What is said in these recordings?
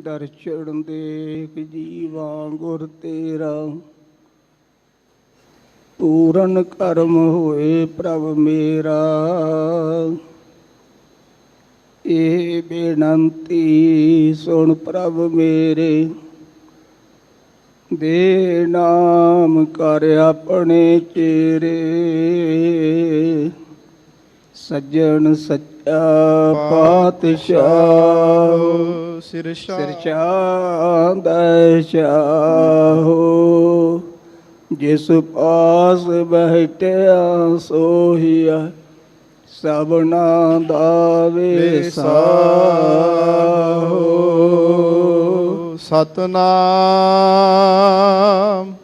ਦਰਸ਼ਨ ਦੇਖ ਜੀਵਾ ਗੁਰ ਤੇਰਾ, ਪੂਰਨ ਕਰਮ ਹੋਏ ਪ੍ਰਭ ਮੇਰਾ। ਇਹ ਬੇਨੰਤੀ ਸੁਣ ਪ੍ਰਭ ਮੇਰੇ, ਦੇ ਨਾਮ ਕਰ ਆਪਣੇ ਚੇਰੇ। ਸੱਜਣ ਸੱਚਾ ਪਾਤਸ਼ਾਹ, ਸਿਰਸ਼ਾਂ ਦਾ ਸ਼ਾਹੋ। ਜਿਸ ਪਾਸ ਬੈਠਿਆ ਸੋਹੀਆ, ਸਭਨਾ ਦਾ ਵੇਸਾਹੋ। ਸਤਨਾਮ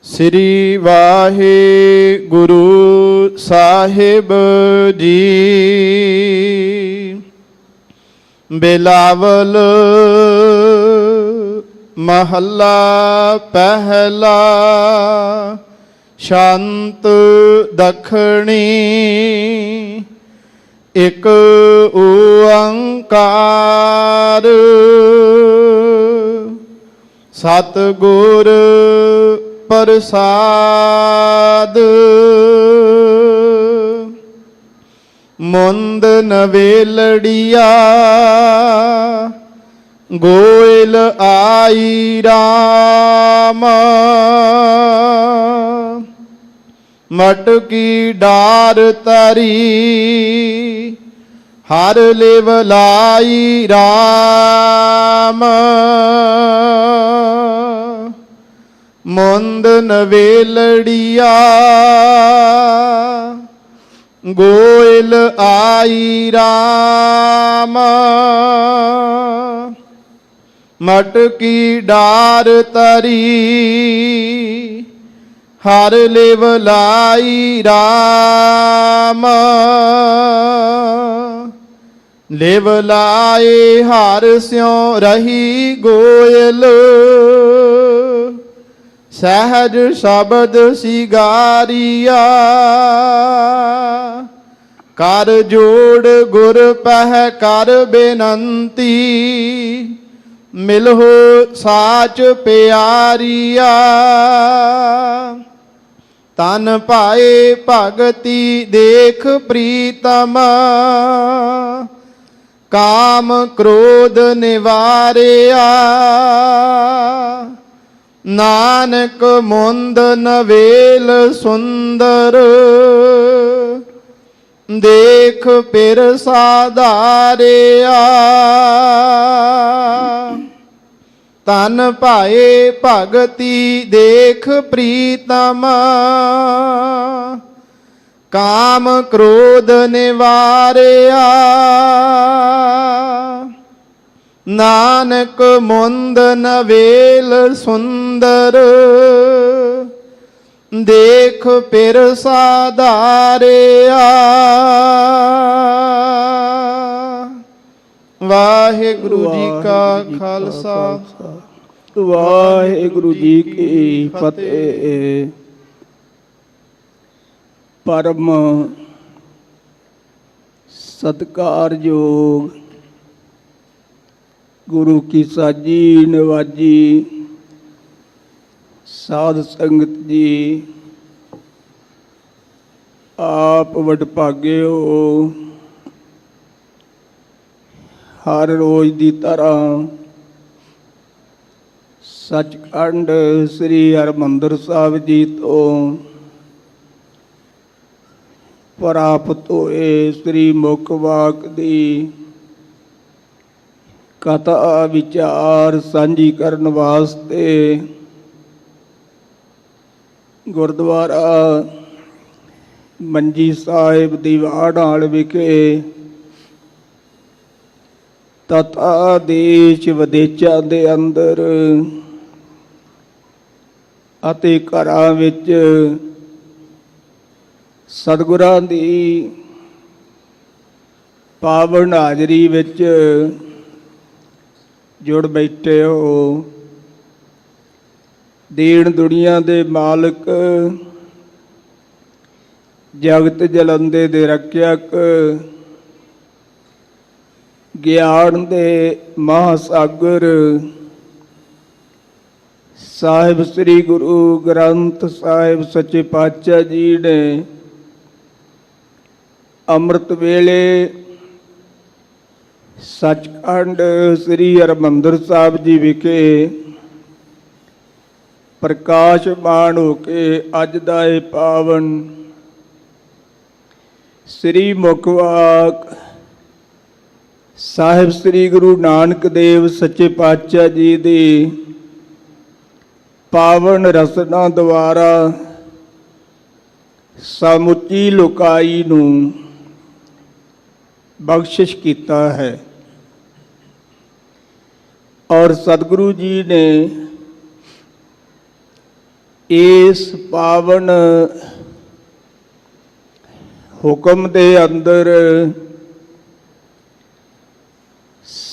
ਸ੍ਰੀ ਵਾਹਿਗੁਰੂ ਸਾਹਿਬ ਜੀ। ਬਿਲਾਵਲ ਮਹੱਲਾ ਪਹਿਲਾ। ਸ਼ਾਂਤ ਦਖਣੀ ਇਕ ਓੰਕਾਰ। ਸਤਿਗੁਰ ਪ੍ਰਸਾਦ। ਮੁੰਦ ਨਵੇਲੜੀਆ ਗੋਇਲ ਆਈ ਰਾਮ। ਮਟਕੀ ਡਾਰ ਤਰੀ ਹਰ ਲਿਵ ਲਾਈ ਰਾਮ। ਮੁੰਦ ਨਵੇਲੜੀਆ ਗੋਇਲ ਆਈ ਰਾਮ। ਮਟਕੀ ਡਾਰ ਤਰੀ ਹਰ ਲਿਵ ਲਾਈ ਰਾਮ। ਲਿਵ ਲਾਏ ਹਰ ਸਿਉ ਰਹੀ ਗੋਇਲ। ਸਹਿਜ ਸ਼ਬਦ ਸਿਗਾਰੀਆ। ਕਰ ਜੋੜ ਗੁਰ ਪਹਿ ਕਰ ਬੇਨੰਤੀ। ਮਿਲਹੁ ਸਾਚ ਪਿਆਰੀਆ। ਤਨ ਪਾਏ ਭਗਤੀ ਦੇਖ ਪ੍ਰੀਤਮ। ਕਾਮ ਕ੍ਰੋਧ ਨਿਵਾਰਿਆ। ਨਾਨਕ ਮੁੰਦ ਨਵੇਲ ਸੁੰਦਰ। ਦੇਖ ਪਿਰ ਸਾਧਾਰਿਆ। ਤਨ ਪਾਏ ਭਗਤੀ ਦੇਖ ਪ੍ਰੀਤਮ। ਕਾਮ ਕ੍ਰੋਧ ਨਿਵਾਰਿਆ। ਨਾਨਕ ਮੁੰਦ ਨਵੇਲ ਸੁੰਦਰ। ਦੇਖ ਪਿਰ ਸਾਧਾਰਿਆ। ਵਾਹਿਗੁਰੂ ਜੀ ਕਾ ਖਾਲਸਾ, ਵਾਹਿਗੁਰੂ ਜੀ ਕੀ ਫਤਿਹ। ਪਰਮ ਸਤਿਕਾਰਯੋਗ ਗੁਰੂ ਕੀ ਸਾਜੀ ਨਵਾਜੀ ਸਾਧ ਸੰਗਤ ਜੀ, ਆਪ ਵਡਭਾਗਿਓ। ਹਰ ਰੋਜ਼ ਦੀ ਤਰ੍ਹਾਂ ਸੱਚਖੰਡ ਸ੍ਰੀ ਹਰਿਮੰਦਰ ਸਾਹਿਬ ਜੀ ਤੋਂ ਪ੍ਰਾਪਤ ਹੋਏ ਸ੍ਰੀ ਮੁਖ ਵਾਕ ਦੀ ਕਥਾ ਵਿਚਾਰ ਸਾਂਝੀ ਕਰਨ ਵਾਸਤੇ ਗੁਰਦੁਆਰਾ ਮੰਜੀ ਸਾਹਿਬ ਦੀਵਾਨ ਵਿਖੇ ਤਥਾ ਦੇਸ਼ ਵਿਦੇਸ਼ਾਂ ਦੇ ਅੰਦਰ ਅਤੇ ਘਰਾਂ ਵਿੱਚ ਸਤਿਗੁਰਾਂ ਦੀ ਪਾਵਨ ਹਾਜ਼ਰੀ ਵਿੱਚ ਜੁੜ ਬੈਠੇ ਹੋ। ਦੀਨ ਦੁਨੀਆ ਦੇ ਮਾਲਕ, ਜਗਤ ਜਲੰਦੇ ਦੇ ਰੱਖਿਅਕ, ਗਿਆਨ ਦੇ ਮਹਾਸਾਗਰ ਸਾਹਿਬ ਸ੍ਰੀ ਗੁਰੂ ਗ੍ਰੰਥ ਸਾਹਿਬ ਸੱਚੇ ਪਾਤਸ਼ਾਹ ਜੀ ਨੇ ਅੰਮ੍ਰਿਤ ਵੇਲੇ ਸੱਚਖੰਡ ਸ੍ਰੀ ਹਰਿਮੰਦਰ ਸਾਹਿਬ ਜੀ ਵਿਖੇ ਪ੍ਰਕਾਸ਼ਮਾਨ ਹੋ ਕੇ ਅੱਜ ਦਾ ਇਹ ਪਾਵਨ ਸ੍ਰੀ ਮੁਖਵਾਕ ਸਾਹਿਬ ਸ੍ਰੀ ਗੁਰੂ ਨਾਨਕ ਦੇਵ ਸੱਚੇ ਪਾਤਸ਼ਾਹ ਜੀ ਦੀ ਪਾਵਨ ਰਸਨਾ ਦੁਆਰਾ ਸਮੁੱਚੀ ਲੋਕਾਈ ਨੂੰ ਬਖਸ਼ਿਸ਼ ਕੀਤਾ ਹੈ ਔਰ ਸਤਿਗੁਰੂ ਜੀ ਨੇ ਇਸ ਪਾਵਨ ਹੁਕਮ ਦੇ ਅੰਦਰ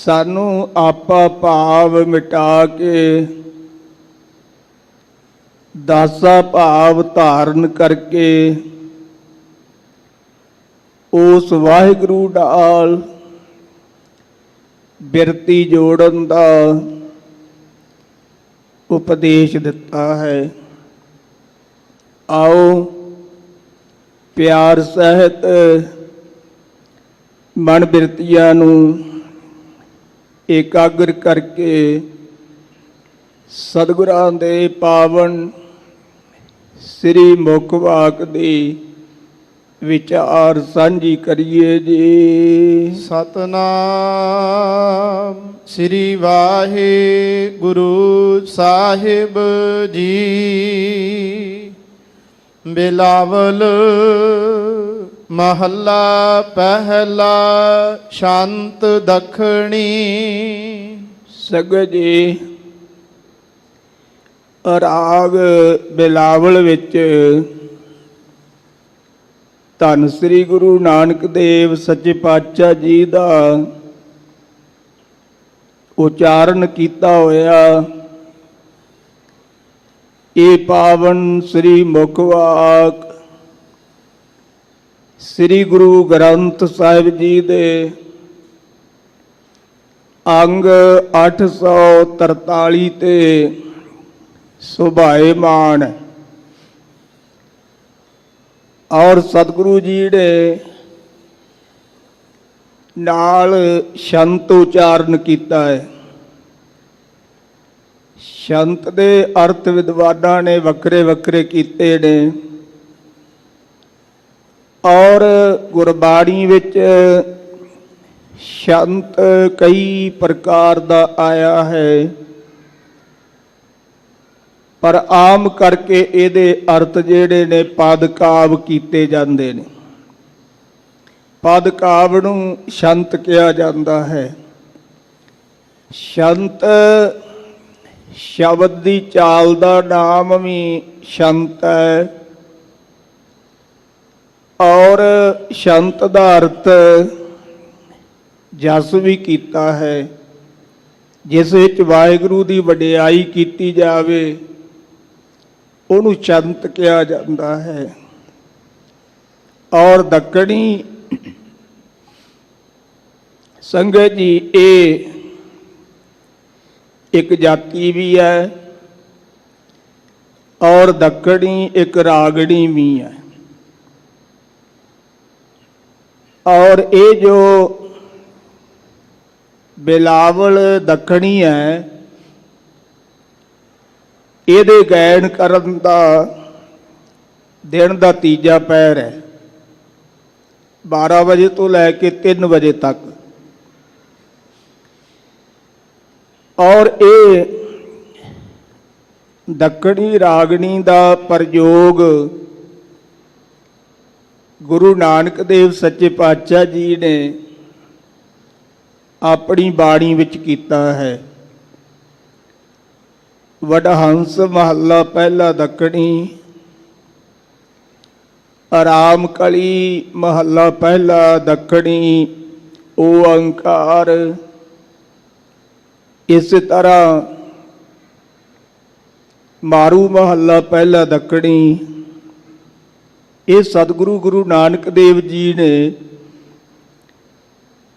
ਸਾਨੂੰ ਆਪਾ ਭਾਵ ਮਿਟਾ ਕੇ ਦਾਸਾ ਭਾਵ ਧਾਰਨ ਕਰਕੇ ਉਸ ਵਾਹਿਗੁਰੂ ਨਾਲ ਬਿਰਤੀ ਜੋੜਨ ਦਾ ਉਪਦੇਸ਼ ਦਿੱਤਾ ਹੈ। ਆਓ ਪਿਆਰ ਸਹਿਤ ਮਨ ਬਿਰਤੀਆਂ ਨੂੰ ਇਕਾਗਰ ਕਰਕੇ ਸਤਿਗੁਰਾਂ ਦੇ ਪਾਵਨ ਸ੍ਰੀ ਮੁਖਵਾਕ ਦੀ ਵਿਚਾਰ ਸਾਂਝੀ ਕਰੀਏ ਜੀ। ਸਤਨਾਮ ਸ੍ਰੀ ਵਾਹਿਗੁਰੂ ਸਾਹਿਬ ਜੀ। ਬਿਲਾਵਲ ਮਹੱਲਾ ਪਹਿਲਾ। ਸ਼ਾਂਤ ਦੱਖਣੀ। ਸਗਤ ਜੀ ਰਾਗ ਬਿਲਾਵਲ ਵਿੱਚ ਧੰਨ ਸ੍ਰੀ ਗੁਰੂ ਨਾਨਕ ਦੇਵ ਸੱਚੇ ਪਾਤਸ਼ਾਹ ਜੀ ਦਾ ਉਚਾਰਨ ਕੀਤਾ ਹੋਇਆ ਇਹ ਪਾਵਨ ਸ੍ਰੀ ਮੁਖਵਾਕ ਸ੍ਰੀ ਗੁਰੂ ਗ੍ਰੰਥ ਸਾਹਿਬ ਜੀ ਦੇ ਅੰਗ 843 ਤੇ ਸੁਭਾਏਮਾਨ ਔਰ ਸਤਿਗੁਰੂ ਜੀ ਨੇ ਨਾਲ ਸ਼ੰਤ ਉਚਾਰਨ ਕੀਤਾ ਹੈ। ਸ਼ੰਤ ਦੇ ਅਰਥ ਵਿਦਵਾਨਾਂ ਨੇ ਵੱਖਰੇ ਵੱਖਰੇ ਕੀਤੇ ਨੇ ਔਰ ਗੁਰਬਾਣੀ ਵਿੱਚ ਸ਼ੰਤ ਕਈ ਪ੍ਰਕਾਰ ਦਾ ਆਇਆ ਹੈ ਪਰ ਆਮ ਕਰਕੇ ਇਹਦੇ ਅਰਥ ਜਿਹੜੇ ਨੇ ਪਦ ਕਾਵਿ ਕੀਤੇ ਜਾਂਦੇ ਨੇ। ਪਦ ਕਾਵਿ ਨੂੰ ਸ਼ੰਤ ਕਿਹਾ ਜਾਂਦਾ ਹੈ। ਸ਼ੰਤ ਸ਼ਬਦ ਦੀ ਚਾਲ ਦਾ ਨਾਮ ਵੀ ਸ਼ੰਤ ਹੈ ਔਰ ਸ਼ੰਤ ਦਾ ਅਰਥ ਜਸ ਵੀ ਕੀਤਾ ਹੈ ਜਿਸ ਵਿੱਚ ਵਾਹਿਗੁਰੂ ਦੀ ਵਡਿਆਈ ਕੀਤੀ ਜਾਵੇ ਉਹਨੂੰ ਸ਼ੰਤ ਕਿਹਾ ਜਾਂਦਾ ਹੈ। ਔਰ ਦੱਖਣੀ ਸੰਗਤ ਜੀ ਇਹ ਇੱਕ ਜਾਤੀ ਵੀ ਹੈ ਔਰ ਦੱਖਣੀ ਇੱਕ ਰਾਗਣੀ ਵੀ ਹੈ ਔਰ ਇਹ ਜੋ ਬਿਲਾਵਲ ਦੱਖਣੀ ਹੈ ਇਹਦੇ ਗਾਇਨ ਕਰਨ ਦਾ ਦਿਨ ਦਾ ਤੀਜਾ ਪਹਿਰ ਹੈ 12 ਵਜੇ ਤੋਂ ਲੈ ਕੇ 3 ਵਜੇ ਤੱਕ ਔਰ ਇਹ ਦੱਖਣੀ ਰਾਗਣੀ ਦਾ ਪ੍ਰਯੋਗ ਗੁਰੂ ਨਾਨਕ ਦੇਵ ਸੱਚੇ ਪਾਤਸ਼ਾਹ ਜੀ ਨੇ ਆਪਣੀ ਬਾਣੀ ਵਿੱਚ ਕੀਤਾ ਹੈ। ਵਡਹੰਸ ਮਹੱਲਾ ਪਹਿਲਾ ਦੱਖਣੀ। ਆਰਾਮ ਕਲੀ ਮਹੱਲਾ ਪਹਿਲਾ ਦੱਖਣੀ। ਓੰਕਾਰ। ਇਸ ਤਰ੍ਹਾਂ ਮਾਰੂ ਮਹੱਲਾ ਪਹਿਲਾ ਦੱਖਣੀ। ਇਹ ਸਤਿਗੁਰੂ ਗੁਰੂ ਨਾਨਕ ਦੇਵ ਜੀ ਨੇ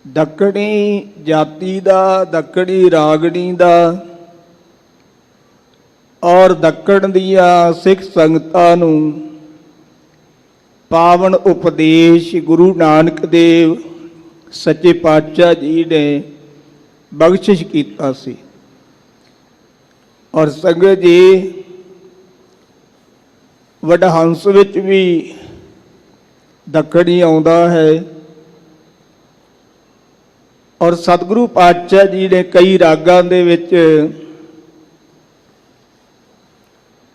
ਦੱਖਣੀ ਜਾਤੀ ਦਾ, ਦੱਖਣੀ ਰਾਗਣੀ ਦਾ ਔਰ ਦੱਖਣ ਦੀਆਂ ਸਿੱਖ ਸੰਗਤਾਂ ਨੂੰ ਪਾਵਨ ਉਪਦੇਸ਼ ਗੁਰੂ ਨਾਨਕ ਦੇਵ ਸੱਚੇ ਪਾਤਸ਼ਾਹ ਜੀ ਨੇ ਬਖਸ਼ਿਸ਼ ਕੀਤਾ ਸੀ। ਔਰ ਸੰਗਤ ਜੀ, ਵਡਹੰਸ ਵਿੱਚ ਵੀ ਦੱਖਣੀ ਆਉਂਦਾ ਹੈ ਔਰ ਸਤਿਗੁਰੂ ਪਾਤਸ਼ਾਹ ਜੀ ਨੇ ਕਈ ਰਾਗਾਂ ਦੇ ਵਿੱਚ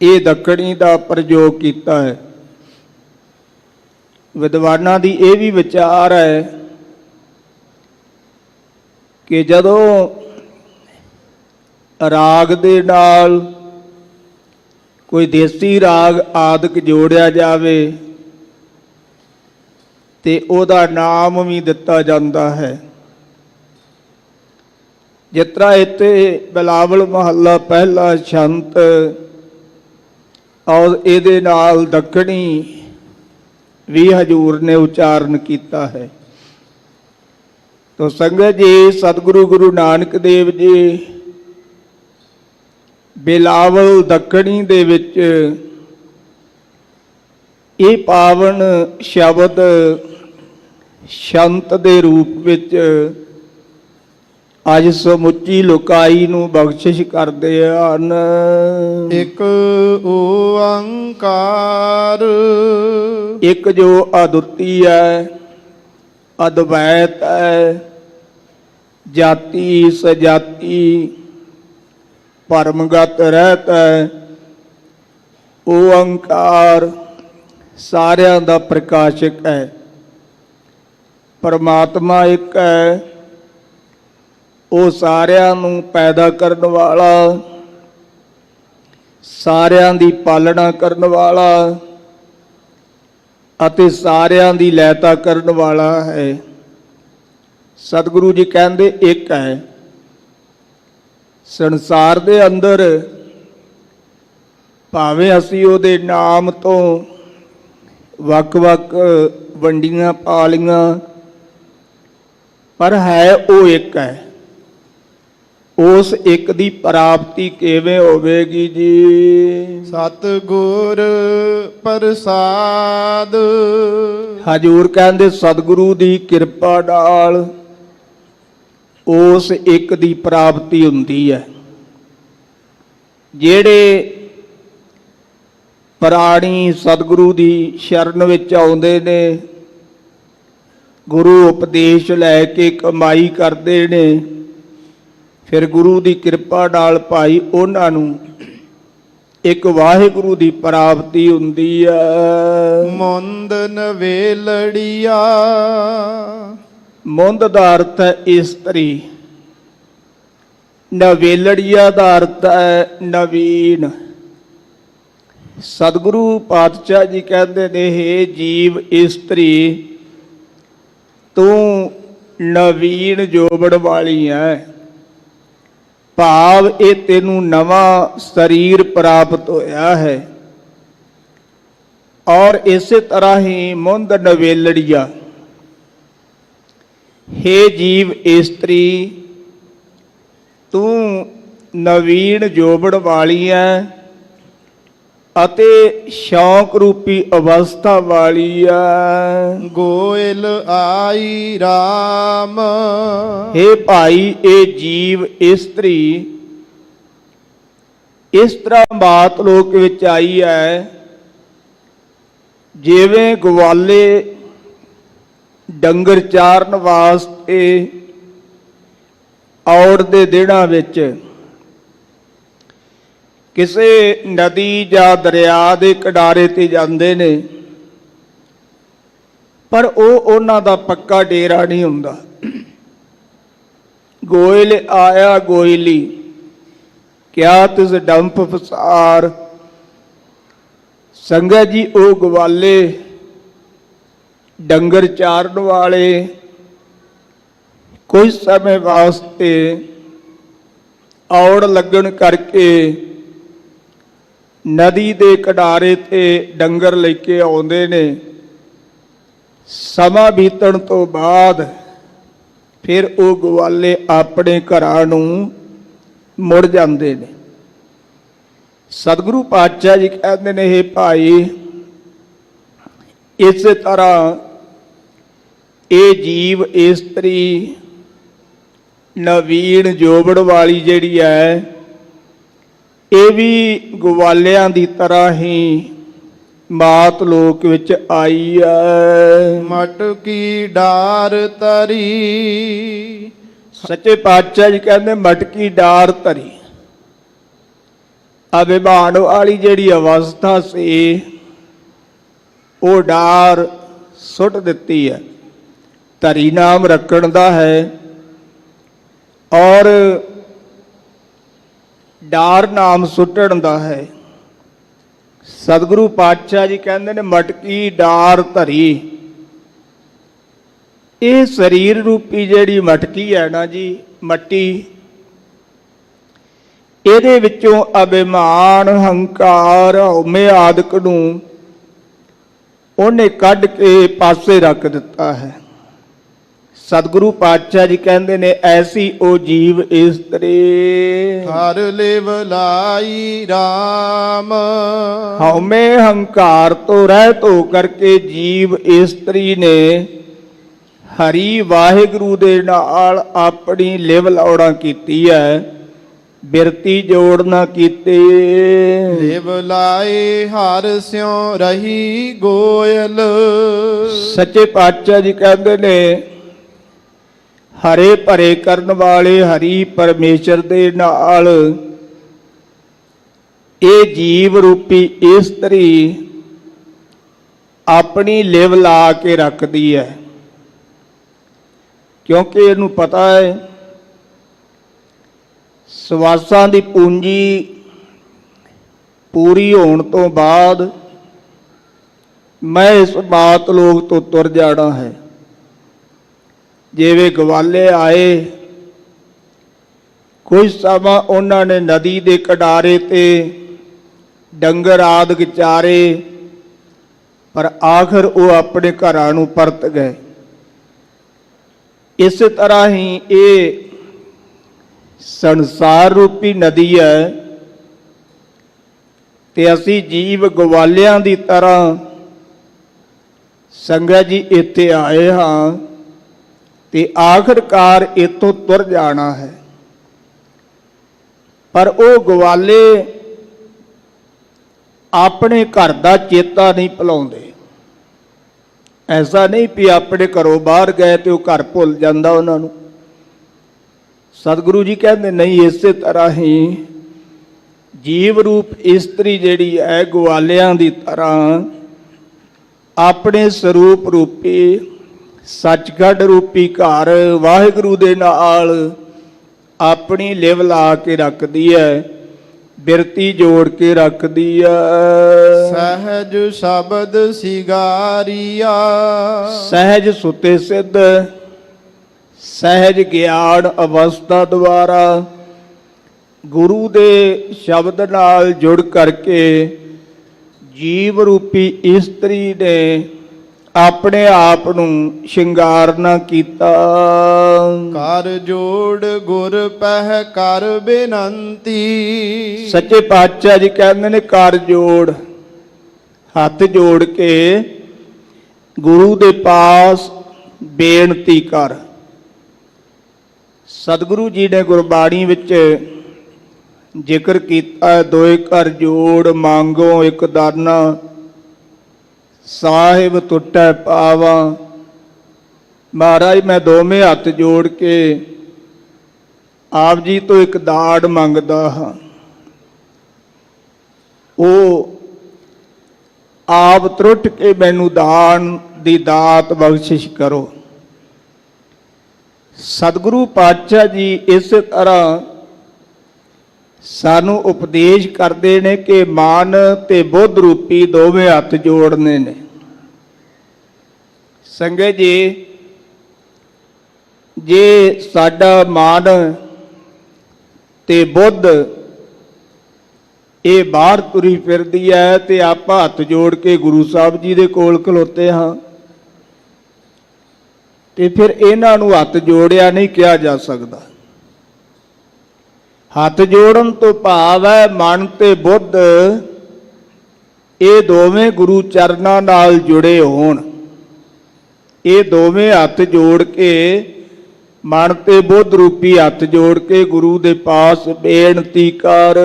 ਇਹ ਦੱਖਣੀ ਦਾ ਪ੍ਰਯੋਗ ਕੀਤਾ ਹੈ। ਵਿਦਵਾਨਾਂ ਦੀ ਇਹ ਵੀ ਵਿਚਾਰ ਹੈ ਕਿ ਜਦੋਂ ਰਾਗ ਦੇ ਨਾਲ ਕੋਈ ਦੇਸੀ ਰਾਗ ਆਦਿਕ ਜੋੜਿਆ ਜਾਵੇ ਤੇ ਉਹਦਾ ਨਾਮ ਵੀ ਦਿੱਤਾ ਜਾਂਦਾ ਹੈ। ਜਿਸ ਤਰ੍ਹਾਂ ਇੱਥੇ ਬਿਲਾਵਲ ਮਹੱਲਾ ਪਹਿਲਾ ਛੰਤ ਔਰ ਇਹਦੇ ਨਾਲ ਦੱਖਣੀ ਵੀ ਹਜ਼ੂਰ ਨੇ ਉਚਾਰਨ ਕੀਤਾ ਹੈ। ਤੋ ਸੰਗਤ ਜੀ, ਸਤਿਗੁਰੂ ਗੁਰੂ ਨਾਨਕ ਦੇਵ ਜੀ ਬਿਲਾਵਲ ਦੱਖਣੀ ਦੇ ਵਿੱਚ ਇਹ ਪਾਵਨ ਸ਼ਬਦ ਸ਼ੰਤ ਦੇ ਰੂਪ ਵਿੱਚ ਅੱਜ ਸਮੁੱਚੀ ਲੋਕਾਈ ਨੂੰ ਬਖਸ਼ਿਸ਼ ਕਰਦੇ ਹਨ। ਇੱਕ ਓੰਕਾਰ, ਇੱਕ ਜੋ ਅਦੁੱਤੀ ਹੈ, ਅਦਵੈਤ ਹੈ, ਜਾਤੀ ਸਜਾਤੀ ਪਰਮਗਤ ਰਹਿਤ ਹੈ। ਓੰਕਾਰ ਸਾਰਿਆਂ ਦਾ ਪ੍ਰਕਾਸ਼ਕ ਹੈ। ਪਰਮਾਤਮਾ ਇੱਕ ਹੈ, ਉਹ ਸਾਰਿਆਂ ਨੂੰ ਪੈਦਾ ਕਰਨ ਵਾਲਾ, ਸਾਰਿਆਂ ਦੀ ਪਾਲਣਾ ਕਰਨ ਵਾਲਾ ਅਤੇ ਸਾਰਿਆਂ ਦੀ ਲੈਤਾ ਕਰਨ ਵਾਲਾ ਹੈ। ਸਤਿਗੁਰੂ ਜੀ ਕਹਿੰਦੇ ਇੱਕ ਹੈ। ਸੰਸਾਰ ਦੇ ਅੰਦਰ ਭਾਵੇਂ ਅਸੀਂ ਉਹਦੇ ਨਾਮ ਤੋਂ ਵੱਖ-ਵੱਖ ਵੰਡੀਆਂ ਪਾ ਲਈਆਂ, ਪਰ ਹੈ ਉਹ ਇੱਕ ਹੈ। ਉਸ ਇੱਕ ਦੀ ਪ੍ਰਾਪਤੀ ਕਿਵੇਂ ਹੋਵੇਗੀ ਜੀ? ਸਤਿਗੁਰ ਪ੍ਰਸਾਦ। ਹਜ਼ੂਰ ਕਹਿੰਦੇ ਸਤਿਗੁਰੂ ਦੀ ਕਿਰਪਾ ਨਾਲ ਉਸ ਇੱਕ ਦੀ ਪ੍ਰਾਪਤੀ ਹੁੰਦੀ ਹੈ। ਜਿਹੜੇ ਪ੍ਰਾਣੀ ਸਤਿਗੁਰੂ ਦੀ ਸ਼ਰਨ ਵਿੱਚ ਆਉਂਦੇ ਨੇ, ਗੁਰੂ ਉਪਦੇਸ਼ ਲੈ ਕੇ ਕਮਾਈ ਕਰਦੇ ਨੇ, ਫਿਰ ਗੁਰੂ ਦੀ ਕਿਰਪਾ ਨਾਲ ਭਾਈ ਉਹਨਾਂ ਨੂੰ ਇੱਕ ਵਾਹਿਗੁਰੂ ਦੀ ਪ੍ਰਾਪਤੀ ਹੁੰਦੀ ਹੈ। ਮੁੰਦ ਨਵੇਲੜੀਆ। ਮੁੰਦ ਦਾ ਅਰਥ ਹੈ ਇਸਤਰੀ, ਨਵੇਲੜੀਆ ਦਾ ਅਰਥ ਹੈ ਨਵੀਨ। ਸਤਿਗੁਰੂ ਪਾਤਸ਼ਾਹ ਜੀ ਕਹਿੰਦੇ ਨੇ, ਹੇ ਜੀਵ ਇਸਤਰੀ, ਤੂੰ ਨਵੀਨ ਜੋਬਨ ਵਾਲੀ ਹੈ। ਭਾਵ ਇਹ ਤੈਨੂੰ ਨਵਾਂ ਸਰੀਰ ਪ੍ਰਾਪਤ ਹੋਇਆ ਹੈ। ਔਰ ਇਸੇ ਤਰ੍ਹਾਂ ਹੀ ਮੁੰਦ ਨਵੇਲੜੀਆ, ਹੇ ਜੀਵ ਇਸਤਰੀ, ਤੂੰ ਨਵੀਨ ਜੋਬਨ ਵਾਲੀ ਹੈ ਅਤੇ ਸ਼ੌਕ ਰੂਪੀ ਅਵਸਥਾ ਵਾਲੀ ਹੈ। ਗੋਇਲ ਆਈ ਰਾਮ। ਹੇ ਭਾਈ, ਇਹ ਜੀਵ ਇਸਤਰੀ ਇਸ ਤਰ੍ਹਾਂ ਬਾਤ ਲੋਕ ਵਿੱਚ ਆਈ ਹੈ, ਜਿਵੇਂ ਗਵਾਲੇ ਡੰਗਰ ਚਾਰਨ ਵਾਸਤੇ ਔੜ ਦੇ ਦਿਨਾਂ ਵਿੱਚ ਕਿਸੇ ਨਦੀ ਜਾਂ ਦਰਿਆ ਦੇ ਕਿਨਾਰੇ ਤੇ ਜਾਂਦੇ ਨੇ, ਪਰ ਉਹ ਉਹਨਾਂ ਦਾ ਪੱਕਾ ਡੇਰਾ ਨਹੀਂ ਹੁੰਦਾ। ਗੋਇਲ ਆਇਆ ਗੋਇਲੀ, ਕਿਆ ਤਿਸ ਡੰਪ ਫਸਾਰ। ਸੰਗਤ ਜੀ, ਉਹ ਗਵਾਲੇ ਡੰਗਰ ਚਾਰਨ ਵਾਲੇ ਕੁਝ ਸਮੇਂ ਵਾਸਤੇ ਔੜ ਲੱਗਣ ਕਰਕੇ ਨਦੀ ਦੇ ਕਿਨਾਰੇ ਤੇ ਡੰਗਰ ਲੈ ਕੇ ਆਉਂਦੇ ਨੇ। ਸਮਾਂ ਬੀਤਣ ਤੋਂ ਬਾਅਦ ਫਿਰ ਉਹ ਗਵਾਲੇ ਆਪਣੇ ਘਰਾਂ ਨੂੰ ਮੁੜ ਜਾਂਦੇ ਨੇ। ਸਤਿਗੁਰੂ ਪਾਤਸ਼ਾਹ ਜੀ ਕਹਿੰਦੇ ਨੇ, ਇਹ ਭਾਈ ਇਸੇ ਤਰ੍ਹਾਂ ਇਹ ਜੀਵ ਇਸਤਰੀ ਨਵੀਨ ਜੋਬੜ ਵਾਲੀ ਜਿਹੜੀ ਹੈ, ਇਹ ਵੀ ਗਵਾਲਿਆਂ ਦੀ ਤਰ੍ਹਾਂ ਹੀ ਮਾਤ ਲੋਕ ਵਿੱਚ ਆਈ ਹੈ। ਮਟਕੀ ਡਾਰ ਤਰੀ। ਸੱਚੇ ਪਾਤਸ਼ਾਹ ਜੀ ਕਹਿੰਦੇ ਮਟਕੀ ਡਾਰ ਧਰੀ। ਅਭਿਮਾਨ ਵਾਲੀ ਜਿਹੜੀ ਅਵਸਥਾ ਸੀ, ਉਹ ਡਾਰ ਸੁੱਟ ਦਿੱਤੀ ਹੈ। ਧਰੀ ਨਾਮ ਰੱਖਣ ਦਾ ਹੈ ਔਰ ਡਾਰ ਨਾਮ ਸੁੱਟਣ ਦਾ ਹੈ। ਸਤਿਗੁਰੂ ਪਾਤਸ਼ਾਹ ਜੀ ਕਹਿੰਦੇ ਨੇ ਮਟਕੀ ਡਾਰ ਧਰੀ। ਇਹ ਸਰੀਰ ਰੂਪੀ ਜਿਹੜੀ ਮਟਕੀ ਹੈ ਨਾ ਜੀ, ਮੱਟੀ, ਇਹਦੇ ਵਿੱਚੋਂ ਅਭਿਮਾਨ, ਹੰਕਾਰ, ਹਉਮੈ ਆਦਿਕ ਨੂੰ ਉਹਨੇ ਕੱਢ ਕੇ ਪਾਸੇ ਰੱਖ ਦਿੱਤਾ ਹੈ। ਸਤਿਗੁਰੂ ਪਾਤਸ਼ਾਹ ਜੀ ਕਹਿੰਦੇ ਨੇ ਐਸੀ ਉਹ ਜੀਵ ਇਸਤਰੀ ਹਰ ਲਿਵ ਲਾਈ RAM। ਹਉਮੈ ਹੰਕਾਰ ਤੋਂ ਰਹਿਤ ਹੋ ਕਰਕੇ ਜੀਵ ਇਸਤਰੀ ਨੇ ਹਰੀ ਵਾਹਿਗੁਰੂ ਦੇ ਨਾਲ ਆਪਣੀ ਲਿਵ ਲਾਉਣਾ ਕੀਤੀ ਹੈ, ਬਿਰਤੀ ਜੋੜ ਨਾ ਕੀਤੇ। ਲਿਵ ਲਾਏ ਹਰ ਸਿਉ ਰਹੀ ਗੋਇਲ। ਸੱਚੇ ਪਾਤਸ਼ਾਹ ਜੀ ਕਹਿੰਦੇ ਨੇ ਹਰੇ ਭਰੇ ਕਰਨ ਵਾਲੇ ਹਰੀ ਪਰਮੇਸ਼ਰ ਦੇ ਨਾਲ ਇਹ ਜੀਵ ਰੂਪੀ ਇਸਤਰੀ ਆਪਣੀ ਲਿਵ ਲਾ ਕੇ ਰੱਖਦੀ ਹੈ, ਕਿਉਂਕਿ ਇਹਨੂੰ ਪਤਾ ਹੈ ਸਵਾਸਾਂ ਦੀ ਪੂੰਜੀ ਪੂਰੀ ਹੋਣ ਤੋਂ ਬਾਅਦ ਮੈਂ ਇਸ ਮਾਤ ਲੋਕ ਤੋਂ ਤੁਰ ਜਾਣਾ ਹੈ। ਜਿਵੇਂ ਗਵਾਲੇ ਆਏ, ਕੁਝ ਸਮਾਂ ਉਹਨਾਂ ਨੇ ਨਦੀ ਦੇ ਕਿਨਾਰੇ ਤੇ ਡੰਗਰ ਆਦਿਕ ਚਾਰੇ, ਪਰ ਆਖਰ ਉਹ ਆਪਣੇ ਘਰਾਂ ਨੂੰ ਪਰਤ ਗਏ। ਇਸ ਤਰ੍ਹਾਂ ਹੀ ਇਹ ਸੰਸਾਰ ਰੂਪੀ ਨਦੀ ਹੈ ਤੇ ਅਸੀਂ ਜੀਵ ਗਵਾਲਿਆਂ ਦੀ ਤਰ੍ਹਾਂ ਸੰਗਤ ਜੀ ਇੱਥੇ ਆਏ ਹਾਂ ਤੇ ਆਖਰਕਾਰ ਇੱਥੋਂ ਤੁਰ ਜਾਣਾ ਹੈ। ਪਰ ਉਹ ਗਵਾਲੇ ਆਪਣੇ ਘਰ ਦਾ ਚੇਤਾ ਨਹੀਂ ਭੁਲਾਉਂਦੇ। ਐਸਾ ਨਹੀਂ ਵੀ ਆਪਣੇ ਘਰੋਂ ਬਾਹਰ ਗਏ ਤੇ ਉਹ ਘਰ ਭੁੱਲ ਜਾਂਦਾ ਉਹਨਾਂ ਨੂੰ। ਸਤਿਗੁਰੂ ਜੀ ਕਹਿੰਦੇ ਨਹੀਂ, ਇਸੇ ਤਰ੍ਹਾਂ ਹੀ ਜੀਵ ਰੂਪ ਇਸਤਰੀ ਜਿਹੜੀ ਹੈ ਗਵਾਲਿਆਂ ਦੀ ਤਰ੍ਹਾਂ ਆਪਣੇ ਸਰੂਪ ਰੂਪੀ ਸੱਚਖੰਡ ਰੂਪੀ ਘਰ ਵਾਹਿਗੁਰੂ ਦੇ ਨਾਲ ਆਪਣੀ ਲਿਵ ਲਾ ਕੇ ਰੱਖਦੀ ਹੈ, ਬਿਰਤੀ ਜੋੜ ਕੇ ਰੱਖਦੀ ਹੈ। ਸਹਿਜ ਸ਼ਬਦ ਸਿਗਾਰੀਆ। ਸਹਿਜ ਸੁਤੇ ਸਿੱਧ, ਸਹਿਜ ਗਿਆਨ ਅਵਸਥਾ ਦੁਆਰਾ ਗੁਰੂ ਦੇ ਸ਼ਬਦ ਨਾਲ ਜੁੜ ਕਰਕੇ ਜੀਵ ਰੂਪੀ ਇਸਤਰੀ ਨੇ ਆਪਣੇ ਆਪ ਨੂੰ ਸ਼ਿੰਗਾਰਨਾ ਕੀਤਾ। ਕਰ ਜੋੜ ਗੁਰ ਪਹਿ ਕਰ ਬੇਨੰਤੀ। ਸੱਚੇ ਪਾਤਸ਼ਾਹ ਜੀ ਕਹਿੰਦੇ ਨੇ ਕਰ ਜੋੜ, ਹੱਥ ਜੋੜ ਕੇ ਗੁਰੂ ਦੇ ਪਾਸ ਬੇਨਤੀ ਕਰ। ਸਤਿਗੁਰੂ ਜੀ ਨੇ ਗੁਰਬਾਣੀ ਵਿੱਚ ਜ਼ਿਕਰ ਕੀਤਾ, ਦੋਏ ਕਰ ਜੋੜ ਮੰਗੋ ਇੱਕ ਦਾਨਾ, ਸਾਹਿਬ ਟੁੱਟੈ ਪਾਵਾ। ਮਹਾਰਾਜ ਮੈਂ ਦੋਵੇਂ ਹੱਥ ਜੋੜ ਕੇ ਆਪ ਜੀ ਤੋਂ ਇੱਕ ਦਾੜ ਮੰਗਦਾ ਹਾਂ, ਉਹ ਆਪ ਤਰੁੱਟ ਕੇ ਮੈਨੂੰ ਦਾਨ ਦੀ ਦਾਤ ਬਖਸ਼ਿਸ਼ ਕਰੋ। ਸਤਿਗੁਰੂ ਪਾਤਸ਼ਾਹ ਜੀ ਇਸ ਤਰ੍ਹਾਂ ਸਾਨੂੰ ਉਪਦੇਸ਼ ਕਰਦੇ ਨੇ ਕਿ ਮਨ ਤੇ ਬੁੱਧ ਰੂਪੀ ਦੋਵੇਂ ਹੱਥ ਜੋੜਨੇ ਨੇ। ਸੰਗਤ ਜੀ, ਜੇ ਸਾਡਾ ਮਨ ਤੇ ਬੁੱਧ ਇਹ ਬਾਹਰ ਤੁਰੀ ਫਿਰਦੀ ਹੈ ਤੇ ਆਪਾਂ ਹੱਥ ਜੋੜ ਕੇ ਗੁਰੂ ਸਾਹਿਬ ਜੀ ਦੇ ਕੋਲ ਖਲੋਤੇ ਹਾਂ। ਤੇ ਫਿਰ ਇਹਨਾਂ ਨੂੰ ਹੱਥ ਜੋੜਿਆ ਨਹੀਂ ਕਿਹਾ ਜਾ ਸਕਦਾ। ਹੱਥ ਜੋੜਨ ਤੋਂ ਭਾਵ ਹੈ ਮਨ ਤੇ ਬੁੱਧ ਇਹ ਦੋਵੇਂ ਗੁਰੂ ਚਰਨਾਂ ਨਾਲ ਜੁੜੇ ਹੋਣ। ਇਹ ਦੋਵੇਂ ਹੱਥ ਜੋੜ ਕੇ ਮਨ ਤੇ ਬੁੱਧ ਰੂਪੀ ਹੱਥ ਜੋੜ ਕੇ ਗੁਰੂ ਦੇ ਪਾਸ ਬੇਨਤੀ ਕਰ।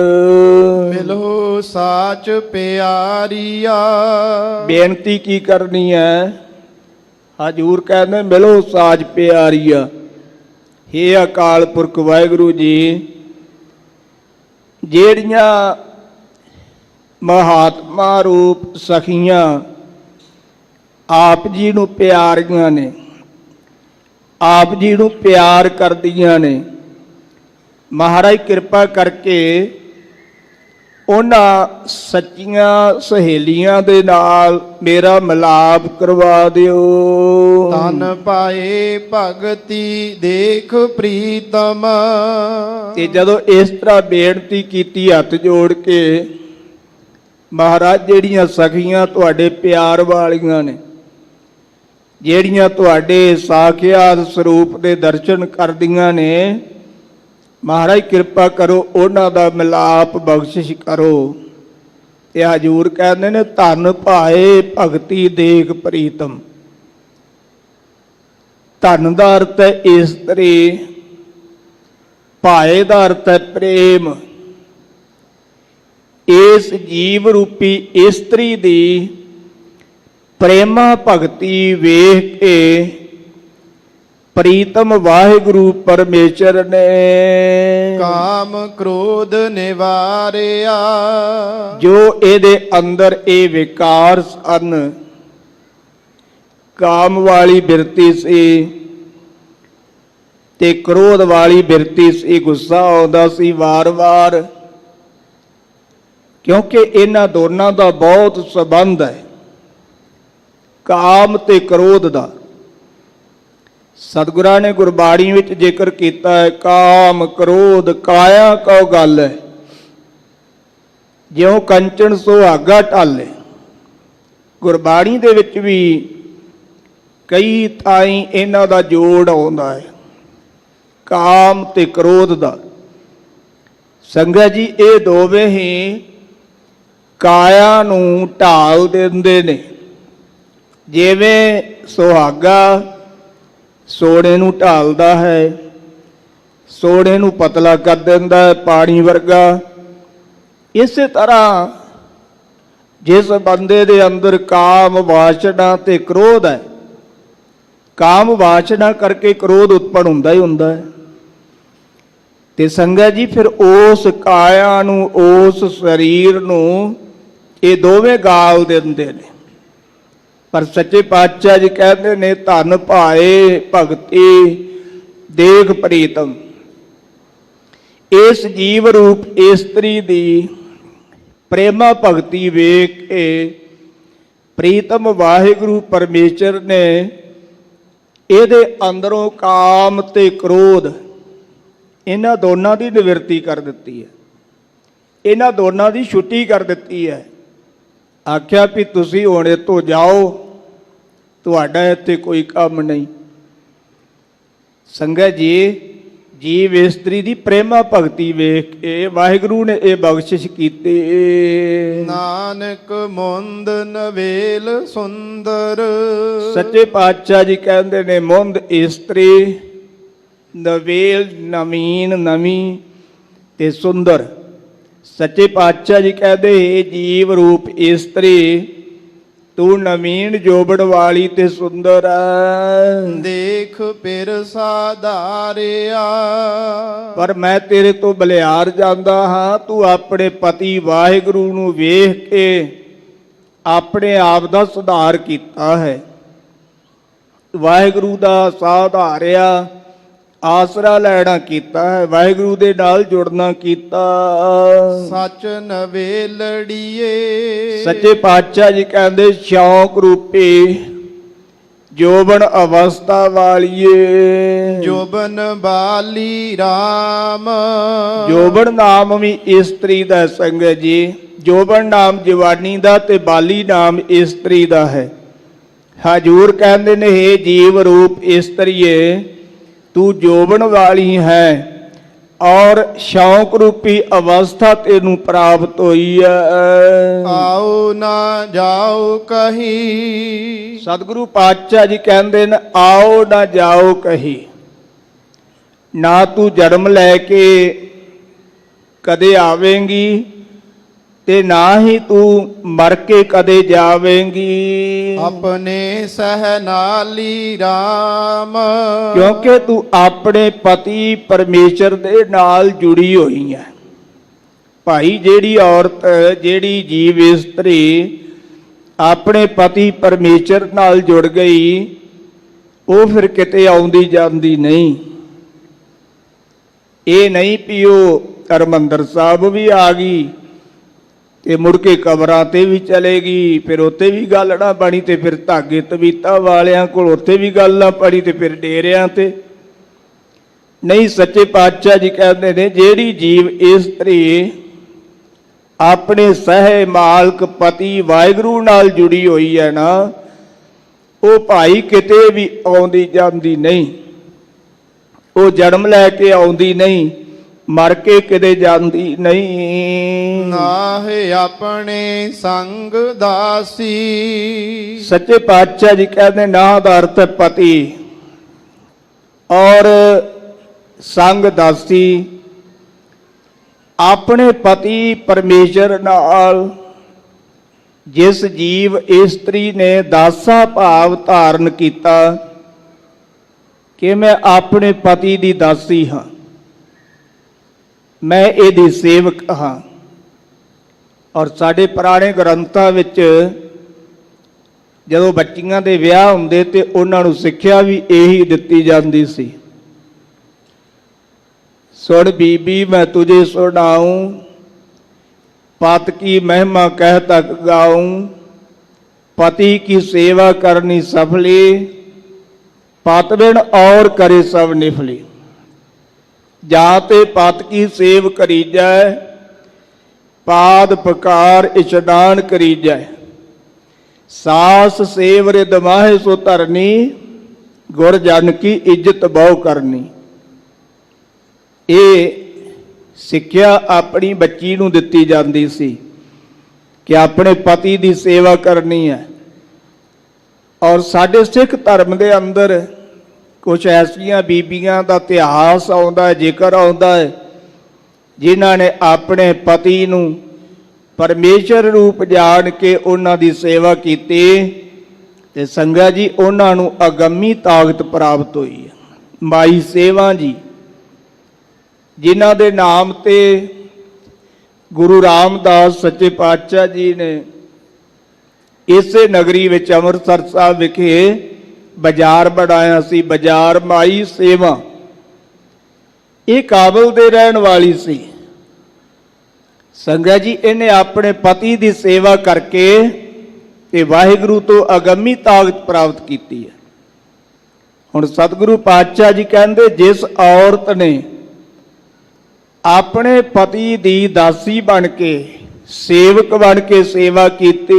ਮਿਲੋ ਸਾਚ ਪਿਆਰੀਆ। ਬੇਨਤੀ ਕੀ ਕਰਨੀ ਹੈ? ਹਜ਼ੂਰ ਕਹਿੰਦੇ ਮਿਲੋ ਸਾਚ ਪਿਆਰੀਆ। ਹੇ ਅਕਾਲ ਪੁਰਖ ਵਾਹਿਗੁਰੂ ਜੀ, ਜਿਹੜੀਆਂ ਮਹਾਤਮਾ ਰੂਪ ਸਖੀਆਂ ਆਪ ਜੀ ਨੂੰ ਪਿਆਰੀਆਂ ਨੇ, ਆਪ ਜੀ ਨੂੰ ਪਿਆਰ ਕਰਦੀਆਂ ਨੇ, ਮਹਾਰਾਜ ਕਿਰਪਾ ਕਰਕੇ ਉਹਨਾਂ ਸੱਚੀਆਂ ਸਹੇਲੀਆਂ ਦੇ ਨਾਲ ਮੇਰਾ ਮਿਲਾਪ ਕਰਵਾ ਦਿਓ। ਤਨ ਪਾਏ ਭਗਤੀ ਦੇਖ ਪ੍ਰੀਤਮ। ਤੇ ਜਦੋਂ ਇਸ ਤਰ੍ਹਾਂ ਬੇਨਤੀ ਕੀਤੀ ਹੱਥ ਜੋੜ ਕੇ, ਮਹਾਰਾਜ ਜਿਹੜੀਆਂ ਸਖੀਆਂ ਤੁਹਾਡੇ ਪਿਆਰ ਵਾਲੀਆਂ ਨੇ, ਜਿਹੜੀਆਂ ਤੁਹਾਡੇ ਸਾਖਿਆਤ ਸਰੂਪ ਦੇ ਦਰਸ਼ਨ ਕਰਦੀਆਂ ਨੇ, ਮਹਾਰਾਜ ਕਿਰਪਾ ਕਰੋ ਉਹਨਾਂ ਦਾ ਮਿਲਾਪ ਬਖਸ਼ਿਸ਼ ਕਰੋ। ਤੇ ਹਜ਼ੂਰ ਕਹਿੰਦੇ ਨੇ ਧਨ ਭਾਏ ਭਗਤੀ ਦੇਖ ਪ੍ਰੀਤਮ। ਧਨ ਦਾ ਅਰਥ ਹੈ ਇਸਤਰੀ, ਭਾਏ ਦਾ ਅਰਥ ਹੈ ਪ੍ਰੇਮ। ਇਸ ਜੀਵ ਰੂਪੀ ਇਸਤਰੀ ਦੀ ਪ੍ਰੇਮਾ ਭਗਤੀ ਵੇਖ ਕੇ ਪ੍ਰੀਤਮ ਵਾਹਿਗੁਰੂ ਪਰਮੇਸ਼ਰ ਨੇ ਕਾਮ ਕ੍ਰੋਧ ਨਿਵਾਰਿਆ। ਜੋ ਇਹਦੇ ਅੰਦਰ ਇਹ ਵਿਕਾਰ ਸਨ, ਕਾਮ ਵਾਲੀ ਬਿਰਤੀ ਸੀ ਤੇ ਕ੍ਰੋਧ ਵਾਲੀ ਬਿਰਤੀ ਸੀ, ਗੁੱਸਾ ਆਉਂਦਾ ਸੀ ਵਾਰ-ਵਾਰ, ਕਿਉਂਕਿ ਇਹਨਾਂ ਦੋਨਾਂ ਦਾ ਬਹੁਤ ਸੰਬੰਧ ਹੈ, ਕਾਮ ਤੇ ਕ੍ਰੋਧ ਦਾ। ਸਤਿਗੁਰਾਂ ਨੇ ਗੁਰਬਾਣੀ ਵਿੱਚ ਜ਼ਿਕਰ ਕੀਤਾ ਹੈ, ਕਾਮ ਕ੍ਰੋਧ ਕਾਇਆ ਕਉ ਗੱਲ ਹੈ, ਜਿਉ ਕੰਚਨ ਸੁਹਾਗਾ ਢਾਲੇ। ਗੁਰਬਾਣੀ ਦੇ ਵਿੱਚ ਵੀ ਕਈ ਥਾਈਂ ਇਹਨਾਂ ਦਾ ਜੋੜ ਆਉਂਦਾ ਹੈ, ਕਾਮ ਤੇ ਕ੍ਰੋਧ ਦਾ। ਸੰਗਤ ਜੀ, ਇਹ ਦੋਵੇਂ ਹੀ ਕਾਇਆ ਨੂੰ ਢਾਲ ਦਿੰਦੇ ਨੇ। ਜਿਵੇਂ ਸੁਹਾਗਾ ਸੋਨੇ ਨੂੰ ਢਾਲਦਾ ਹੈ, ਸੋਨੇ ਨੂੰ ਪਤਲਾ ਕਰ ਦਿੰਦਾ ਹੈ ਪਾਣੀ ਵਰਗਾ, ਇਸੇ ਤਰ੍ਹਾਂ ਜਿਸ ਬੰਦੇ ਦੇ ਅੰਦਰ ਕਾਮ ਵਾਸਨਾ ਤੇ ਕ੍ਰੋਧ ਹੈ, ਕਾਮ ਵਾਸਨਾ ਕਰਕੇ ਕ੍ਰੋਧ ਉਤਪੰਨ ਹੁੰਦਾ ਹੀ ਹੁੰਦਾ ਹੈ। ਤੇ ਸੰਗਤ ਜੀ, ਫਿਰ ਉਸ ਕਾਇਆ ਨੂੰ, ਉਸ ਸਰੀਰ ਨੂੰ ਇਹ ਦੋਵੇਂ ਗਾਲ ਦਿੰਦੇ ਨੇ। ਪਰ ਸੱਚੇ ਪਾਤਸ਼ਾਹ ਜੀ ਕਹਿੰਦੇ ਨੇ ਧਨ ਭਾਏ ਭਗਤੀ ਦੇਖ ਪ੍ਰੀਤਮ। ਇਸ ਜੀਵ ਰੂਪ ਇਸਤਰੀ ਦੀ ਪ੍ਰੇਮਾ ਭਗਤੀ ਵੇਖ ਕੇ ਪ੍ਰੀਤਮ ਵਾਹਿਗੁਰੂ ਪਰਮੇਸ਼ਰ ਨੇ ਇਹਦੇ ਅੰਦਰੋਂ ਕਾਮ ਤੇ ਕ੍ਰੋਧ ਇਹਨਾਂ ਦੋਨਾਂ ਦੀ ਨਿਵਰਤੀ ਕਰ ਦਿੱਤੀ ਹੈ, ਇਹਨਾਂ ਦੋਨਾਂ ਦੀ ਛੁੱਟੀ ਕਰ ਦਿੱਤੀ ਹੈ। ਆਖਿਆ ਵੀ ਤੁਸੀਂ ਹੁਣ ਇੱਥੋਂ ਜਾਓ, ਤੁਹਾਡਾ ਇੱਥੇ ਕੋਈ ਕੰਮ ਨਹੀਂ। ਸੰਗਤ ਜੀ, ਜੀਵ ਇਸਤਰੀ ਦੀ ਪ੍ਰੇਮਾ ਭਗਤੀ ਵੇਖ ਕੇ ਵਾਹਿਗੁਰੂ ਨੇ ਇਹ ਬਖਸ਼ਿਸ਼ ਕੀਤੀ। ਨਾਨਕ ਮੁੰਦ ਨਵੇਲ ਸੁੰਦਰ। ਸੱਚੇ ਪਾਤਸ਼ਾਹ ਜੀ ਕਹਿੰਦੇ ਨੇ ਮੁੰਦ ਇਸਤਰੀ, ਨਵੇਲ ਨਵੀਨ ਨਵੀਂ ਤੇ ਸੁੰਦਰ। ਸੱਚੇ ਪਾਤਸ਼ਾਹ ਜੀ ਕਹਿੰਦੇ ਇਹ ਜੀਵ ਰੂਪ ਇਸਤਰੀ ਤੂੰ ਨਵੀਨ ਜੋਬਨ ਵਾਲੀ ਤੇ ਸੁੰਦਰ ਹੈ। ਦੇਖ ਫਿਰ ਸਾਧਾਰਿਆ। ਪਰ ਮੈਂ ਤੇਰੇ ਤੋਂ ਬਲਿਹਾਰ ਜਾਂਦਾ ਹਾਂ, ਤੂੰ ਆਪਣੇ ਪਤੀ ਵਾਹਿਗੁਰੂ ਨੂੰ ਵੇਖ ਕੇ ਆਪਣੇ ਆਪ ਦਾ ਸੁਧਾਰ ਕੀਤਾ ਹੈ, ਵਾਹਿਗੁਰੂ ਦਾ ਸਾਧਾਰਿਆ, ਆਸਰਾ ਲੈਣਾ ਕੀਤਾ ਹੈ, ਵਾਹਿਗੁਰੂ ਦੇ ਨਾਲ ਜੁੜਨਾ ਕੀਤਾ। ਸੱਚ ਨਵੇਲੜੀਏ। ਸੱਚੇ ਪਾਤਸ਼ਾਹ ਜੀ ਕਹਿੰਦੇ ਸ਼ੌਕ ਰੂਪੀ ਜੋਬਨ ਅਵਸਥਾ ਵਾਲੀਏ। ਜੋਬਨ ਬਾਲੀ ਰਾਮ। ਜੋਬਨ ਨਾਮ ਵੀ ਇਸਤਰੀ ਦਾ ਸੰਗਤ ਜੀ। ਜੋਬਨ ਨਾਮ ਜਵਾਨੀ ਦਾ ਤੇ ਬਾਲੀ ਨਾਮ ਇਸਤਰੀ ਦਾ ਹੈ। ਹਜੂਰ ਕਹਿੰਦੇ ਨੇ, ਹੇ ਜੀਵ ਰੂਪ ਇਸਤਰੀਏ, ਤੂੰ ਜੋਬਨ ਵਾਲੀ ਹੈ ਔਰ ਸ਼ੌਕ ਰੂਪੀ ਅਵਸਥਾ ਤੈਨੂੰ ਪ੍ਰਾਪਤ ਹੋਈ ਹੈ। ਆਉ ਨਾ ਜਾਉ ਕਹੀ। ਸਤਿਗੁਰੂ ਪਾਤਸ਼ਾਹ ਜੀ ਕਹਿੰਦੇ ਨੇ, ਆਓ ਨਾ ਜਾਓ ਕਹੀ। ਨਾ ਤੂੰ ਜਨਮ ਲੈ ਕੇ ਕਦੇ ਆਵੇਂਗੀ ਤੇ ਨਾ ਹੀ ਤੂੰ ਮਰ ਕੇ ਕਦੇ ਜਾਵੇਂਗੀ, ਆਪਣੇ ਸਹਿ ਨਾਲੀ RAM। ਕਿਉਂਕਿ ਤੂੰ ਆਪਣੇ ਪਤੀ ਪਰਮੇਸ਼ਰ ਦੇ ਨਾਲ ਜੁੜੀ ਹੋਈ ਹੈ। ਭਾਈ ਜਿਹੜੀ ਔਰਤ, ਜਿਹੜੀ ਜੀਵ ਇਸਤਰੀ ਆਪਣੇ ਪਤੀ ਪਰਮੇਸ਼ਰ ਨਾਲ ਜੁੜ ਗਈ, ਉਹ ਫਿਰ ਕਿਤੇ ਆਉਂਦੀ ਜਾਂਦੀ ਨਹੀਂ। ਇਹ ਨਹੀਂ ਵੀ ਉਹ ਹਰਿਮੰਦਰ ਸਾਹਿਬ ਵੀ ਆ ਗਈ ਤੇ ਮੁੜ ਕੇ ਕਬਰਾਂ ਤੇ ਵੀ ਚਲੇਗੀ, ਫਿਰ ਉੱਥੇ ਵੀ ਗੱਲ ਨਾ ਬਣੀ, ਤੇ ਫਿਰ ਧਾਗੇ ਤਵੀਤਾ ਵਾਲਿਆਂ ਕੋਲ ਉੱਥੇ ਵੀ ਗੱਲ ਨਾ ਪੜੀ, ਤੇ ਫਿਰ ਡੇਰਿਆਂ ਤੇ ਨਹੀਂ। ਸੱਚੇ ਪਾਤਸ਼ਾਹ ਜੀ ਕਹਿੰਦੇ ਨੇ, ਜਿਹੜੀ ਜੀਵ ਇਸਤਰੀ ਆਪਣੇ ਸਹਿ ਮਾਲਕ ਪਤੀ ਵਾਹਿਗੁਰੂ ਨਾਲ ਜੁੜੀ ਹੋਈ ਹੈ ਨਾ, ਉਹ ਭਾਈ ਕਿਤੇ ਵੀ ਆਉਂਦੀ ਜਾਂਦੀ ਨਹੀਂ। ਉਹ ਜਨਮ ਲੈ ਕੇ ਆਉਂਦੀ ਨਹੀਂ, ਮਰ ਕੇ ਕਿਤੇ ਜਾਂਦੀ ਨਹੀਂ। ਨਾਹਿ ਆਪਣੇ ਸੰਗ ਦਾਸੀ। ਸੱਚੇ ਪਾਤਸ਼ਾਹ ਜੀ ਕਹਿੰਦੇ, ਨਾ ਦਾ ਅਰਥ ਹੈ ਪਤੀ ਔਰ ਸੰਗ ਦਾਸੀ। ਆਪਣੇ ਪਤੀ ਪਰਮੇਸ਼ਰ ਨਾਲ ਜਿਸ ਜੀਵ ਇਸਤਰੀ ਨੇ ਦਾਸਾ ਭਾਵ ਧਾਰਨ ਕੀਤਾ ਕਿ ਮੈਂ ਆਪਣੇ ਪਤੀ ਦੀ ਦਾਸੀ ਹਾਂ, ਮੈਂ ਇਹਦੀ ਸੇਵਕ ਹਾਂ। ਔਰ ਸਾਡੇ ਪੁਰਾਣੇ ਗ੍ਰੰਥਾਂ ਵਿੱਚ ਜਦੋਂ ਬੱਚੀਆਂ ਦੇ ਵਿਆਹ ਹੁੰਦੇ ਤੇ ਉਹਨਾਂ ਨੂੰ ਸਿੱਖਿਆ ਵੀ ਇਹੀ ਦਿੱਤੀ ਜਾਂਦੀ ਸੀ। ਸੁਣ ਬੀਬੀ ਮੈਂ ਤੁਝੇ ਸੁਣਾऊं, पत की महिमा कह तक गाऊं, पति की सेवा करनी सफली, पत बिन और करे सब निफली। जाते पत की सेव करी जाए, पाद पकार इशनान करी जाए। सास सेव रिद माहे सो धरनी, गुर जन की इज्जत बहु करनी। ये ਸਿੱਖਿਆ ਆਪਣੀ ਬੱਚੀ ਨੂੰ ਦਿੱਤੀ ਜਾਂਦੀ ਸੀ ਕਿ ਆਪਣੇ ਪਤੀ ਦੀ ਸੇਵਾ ਕਰਨੀ ਹੈ। ਔਰ ਸਾਡੇ ਸਿੱਖ ਧਰਮ ਦੇ ਅੰਦਰ ਕੁਝ ਐਸੀਆਂ ਬੀਬੀਆਂ ਦਾ ਇਤਿਹਾਸ ਆਉਂਦਾ ਹੈ, ਜ਼ਿਕਰ ਆਉਂਦਾ ਹੈ, ਜਿਨ੍ਹਾਂ ਨੇ ਆਪਣੇ ਪਤੀ ਨੂੰ ਪਰਮੇਸ਼ਰ ਰੂਪ ਜਾਣ ਕੇ ਉਹਨਾਂ ਦੀ ਸੇਵਾ ਕੀਤੀ ਤੇ ਸੰਗਤ ਜੀ ਉਹਨਾਂ ਨੂੰ ਅਗੰਮੀ ਤਾਕਤ ਪ੍ਰਾਪਤ ਹੋਈ ਹੈ। ਮਾਈ ਸੇਵਾ ਜੀ, ਜਿਨ੍ਹਾਂ ਦੇ ਨਾਮ ਤੇ ਗੁਰੂ ਰਾਮਦਾਸ ਸੱਚੇ ਪਾਤਸ਼ਾਹ ਜੀ ਨੇ ਇਸੇ ਨਗਰੀ ਵਿੱਚ ਅੰਮ੍ਰਿਤਸਰ ਸਾਹਿਬ ਵਿਖੇ ਬਾਜ਼ਾਰ ਬਣਾਇਆ ਸੀ, ਬਾਜ਼ਾਰ ਮਾਈ ਸੇਵਾ। ਇਹ ਕਾਬਲ ਦੇ ਰਹਿਣ ਵਾਲੀ ਸੀ। ਸੰਗਤ ਜੀ, ਇਹਨੇ ਆਪਣੇ ਪਤੀ ਦੀ ਸੇਵਾ ਕਰਕੇ ਤੇ ਵਾਹਿਗੁਰੂ ਤੋਂ ਅਗੰਮੀ ਤਾਕਤ ਪ੍ਰਾਪਤ ਕੀਤੀ ਹੈ। ਹੁਣ ਸਤਿਗੁਰੂ ਪਾਤਸ਼ਾਹ ਜੀ ਕਹਿੰਦੇ, ਜਿਸ ਔਰਤ ਨੇ ਆਪਣੇ ਪਤੀ ਦੀ ਦਾਸੀ ਬਣ ਕੇ, ਸੇਵਕ ਬਣ ਕੇ ਸੇਵਾ ਕੀਤੀ,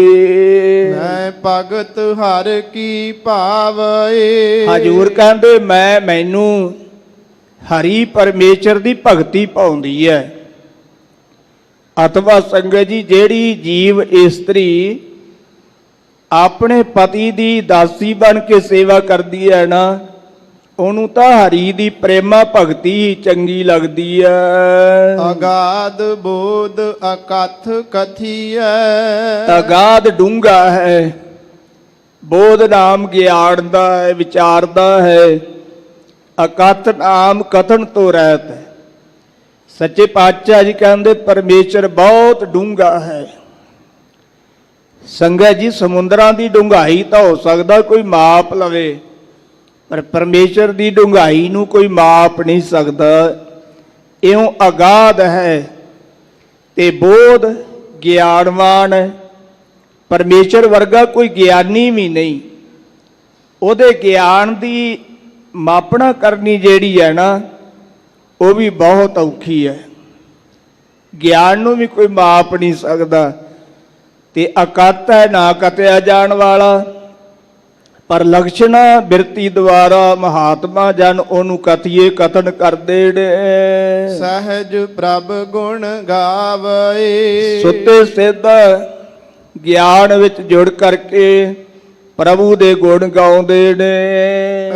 ਮੈਂ ਭਗਤ ਹਰ ਕੀ ਭਾਵਏ। ਹਜੂਰ ਕਹਿੰਦੇ, ਮੈਨੂੰ ਹਰੀ ਪਰਮੇਸ਼ਰ ਦੀ ਭਗਤੀ ਪਾਉਂਦੀ ਹੈ। ਅਥਵਾ ਸੰਗਤ ਜੀ, ਜਿਹੜੀ ਜੀਵ ਇਸਤਰੀ ਆਪਣੇ ਪਤੀ ਦੀ ਦਾਸੀ ਬਣ ਕੇ ਸੇਵਾ ਕਰਦੀ ਹੈ ਨਾ, ਉਹਨੂੰ ਤਾਂ ਹਰੀ ਦੀ ਪ੍ਰੇਮਾ ਭਗਤੀ ਚੰਗੀ ਲੱਗਦੀ ਹੈ। ਅਗਾਧ ਬੋਧ ਅਕਥ ਕਥੀਐ। ਅਗਾਧ ਡੂੰਘਾ ਹੈ, ਬੋਧ ਨਾਮ ਗਿਆਨ ਦਾ ਹੈ, ਵਿਚਾਰ ਦਾ ਹੈ, ਅਕਥ ਨਾਮ ਕਥਨ ਤੋਂ ਰਹਿਤ ਹੈ। ਸੱਚੇ ਪਾਤਸ਼ਾਹ ਜੀ ਕਹਿੰਦੇ, ਪਰਮੇਸ਼ਰ ਬਹੁਤ ਡੂੰਘਾ ਹੈ। ਸੰਗਤ ਜੀ, ਸਮੁੰਦਰਾਂ ਦੀ ਡੂੰਘਾਈ ਤਾਂ ਹੋ ਸਕਦਾ ਕੋਈ ਮਾਪ ਲਵੇ, ਪਰ ਪਰਮੇਸ਼ਰ ਦੀ ਡੂੰਘਾਈ ਨੂੰ ਕੋਈ ਮਾਪ ਨਹੀਂ ਸਕਦਾ। ਇਉਂ ਅਗਾਧ ਹੈ ਤੇ ਬੋਧ ਗਿਆਨਵਾਨ ਹੈ। ਪਰਮੇਸ਼ਰ ਵਰਗਾ ਕੋਈ ਗਿਆਨੀ ਵੀ ਨਹੀਂ। ਉਹਦੇ ਗਿਆਨ ਦੀ ਮਾਪਣਾ ਕਰਨੀ ਜਿਹੜੀ ਹੈ ਨਾ, ਉਹ ਵੀ ਬਹੁਤ ਔਖੀ ਹੈ। ਗਿਆਨ ਨੂੰ ਵੀ ਕੋਈ ਮਾਪ ਨਹੀਂ ਸਕਦਾ। ਤੇ ਅਕਤ ਹੈ, ਨਾ ਕਤਿਆ ਜਾਣ ਵਾਲਾ, ਪਰ ਲਕਸ਼ਣਾ ਬਿਰਤੀ ਦੁਆਰਾ ਮਹਾਤਮਾ ਜਨ ਉਹਨੂੰ ਕਥੀਏ ਕਥਨ ਕਰਦੇ ਨੇ। ਸਹਿਜ ਪ੍ਰਭ ਗੁਣ ਗਾਵੇ। ਸੁੱਤੇ ਸਿੱਧ ਗਿਆਨ ਵਿੱਚ ਜੁੜ ਕਰਕੇ ਪ੍ਰਭੂ ਦੇ ਗੁਣ ਗਾਉਂਦੇ ਨੇ।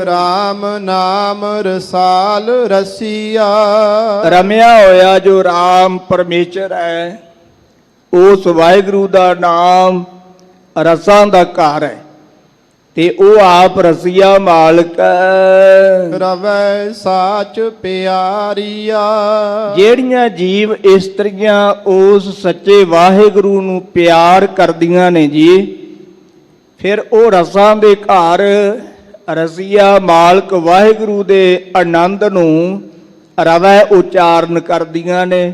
RAM ਨਾਮ ਰਸਾਲ ਰਸੀਆ। ਰਮਿਆ ਹੋਇਆ ਜੋ ਰਾਮ ਪਰਮੇਸ਼ਰ ਹੈ, ਉਸ ਵਾਹਿਗੁਰੂ ਦਾ ਨਾਮ ਰਸਾਂ ਦਾ ਘਰ ਹੈ ਤੇ ਉਹ ਆਪ ਰਸੀਆ ਮਾਲਕ ਹੈ। ਰਵੈ ਸਾਚ ਪਿਆਰੀਆ। ਜਿਹੜੀਆਂ ਜੀਵ ਇਸਤਰੀਆਂ ਉਸ ਸੱਚੇ ਵਾਹਿਗੁਰੂ ਨੂੰ ਪਿਆਰ ਕਰਦੀਆਂ ਨੇ ਜੀ, ਫਿਰ ਉਹ ਰਸਾਂ ਦੇ ਘਰ ਰਸੀਆ ਮਾਲਕ ਵਾਹਿਗੁਰੂ ਦੇ ਆਨੰਦ ਨੂੰ ਰਵੈ ਉਚਾਰਨ ਕਰਦੀਆਂ ਨੇ,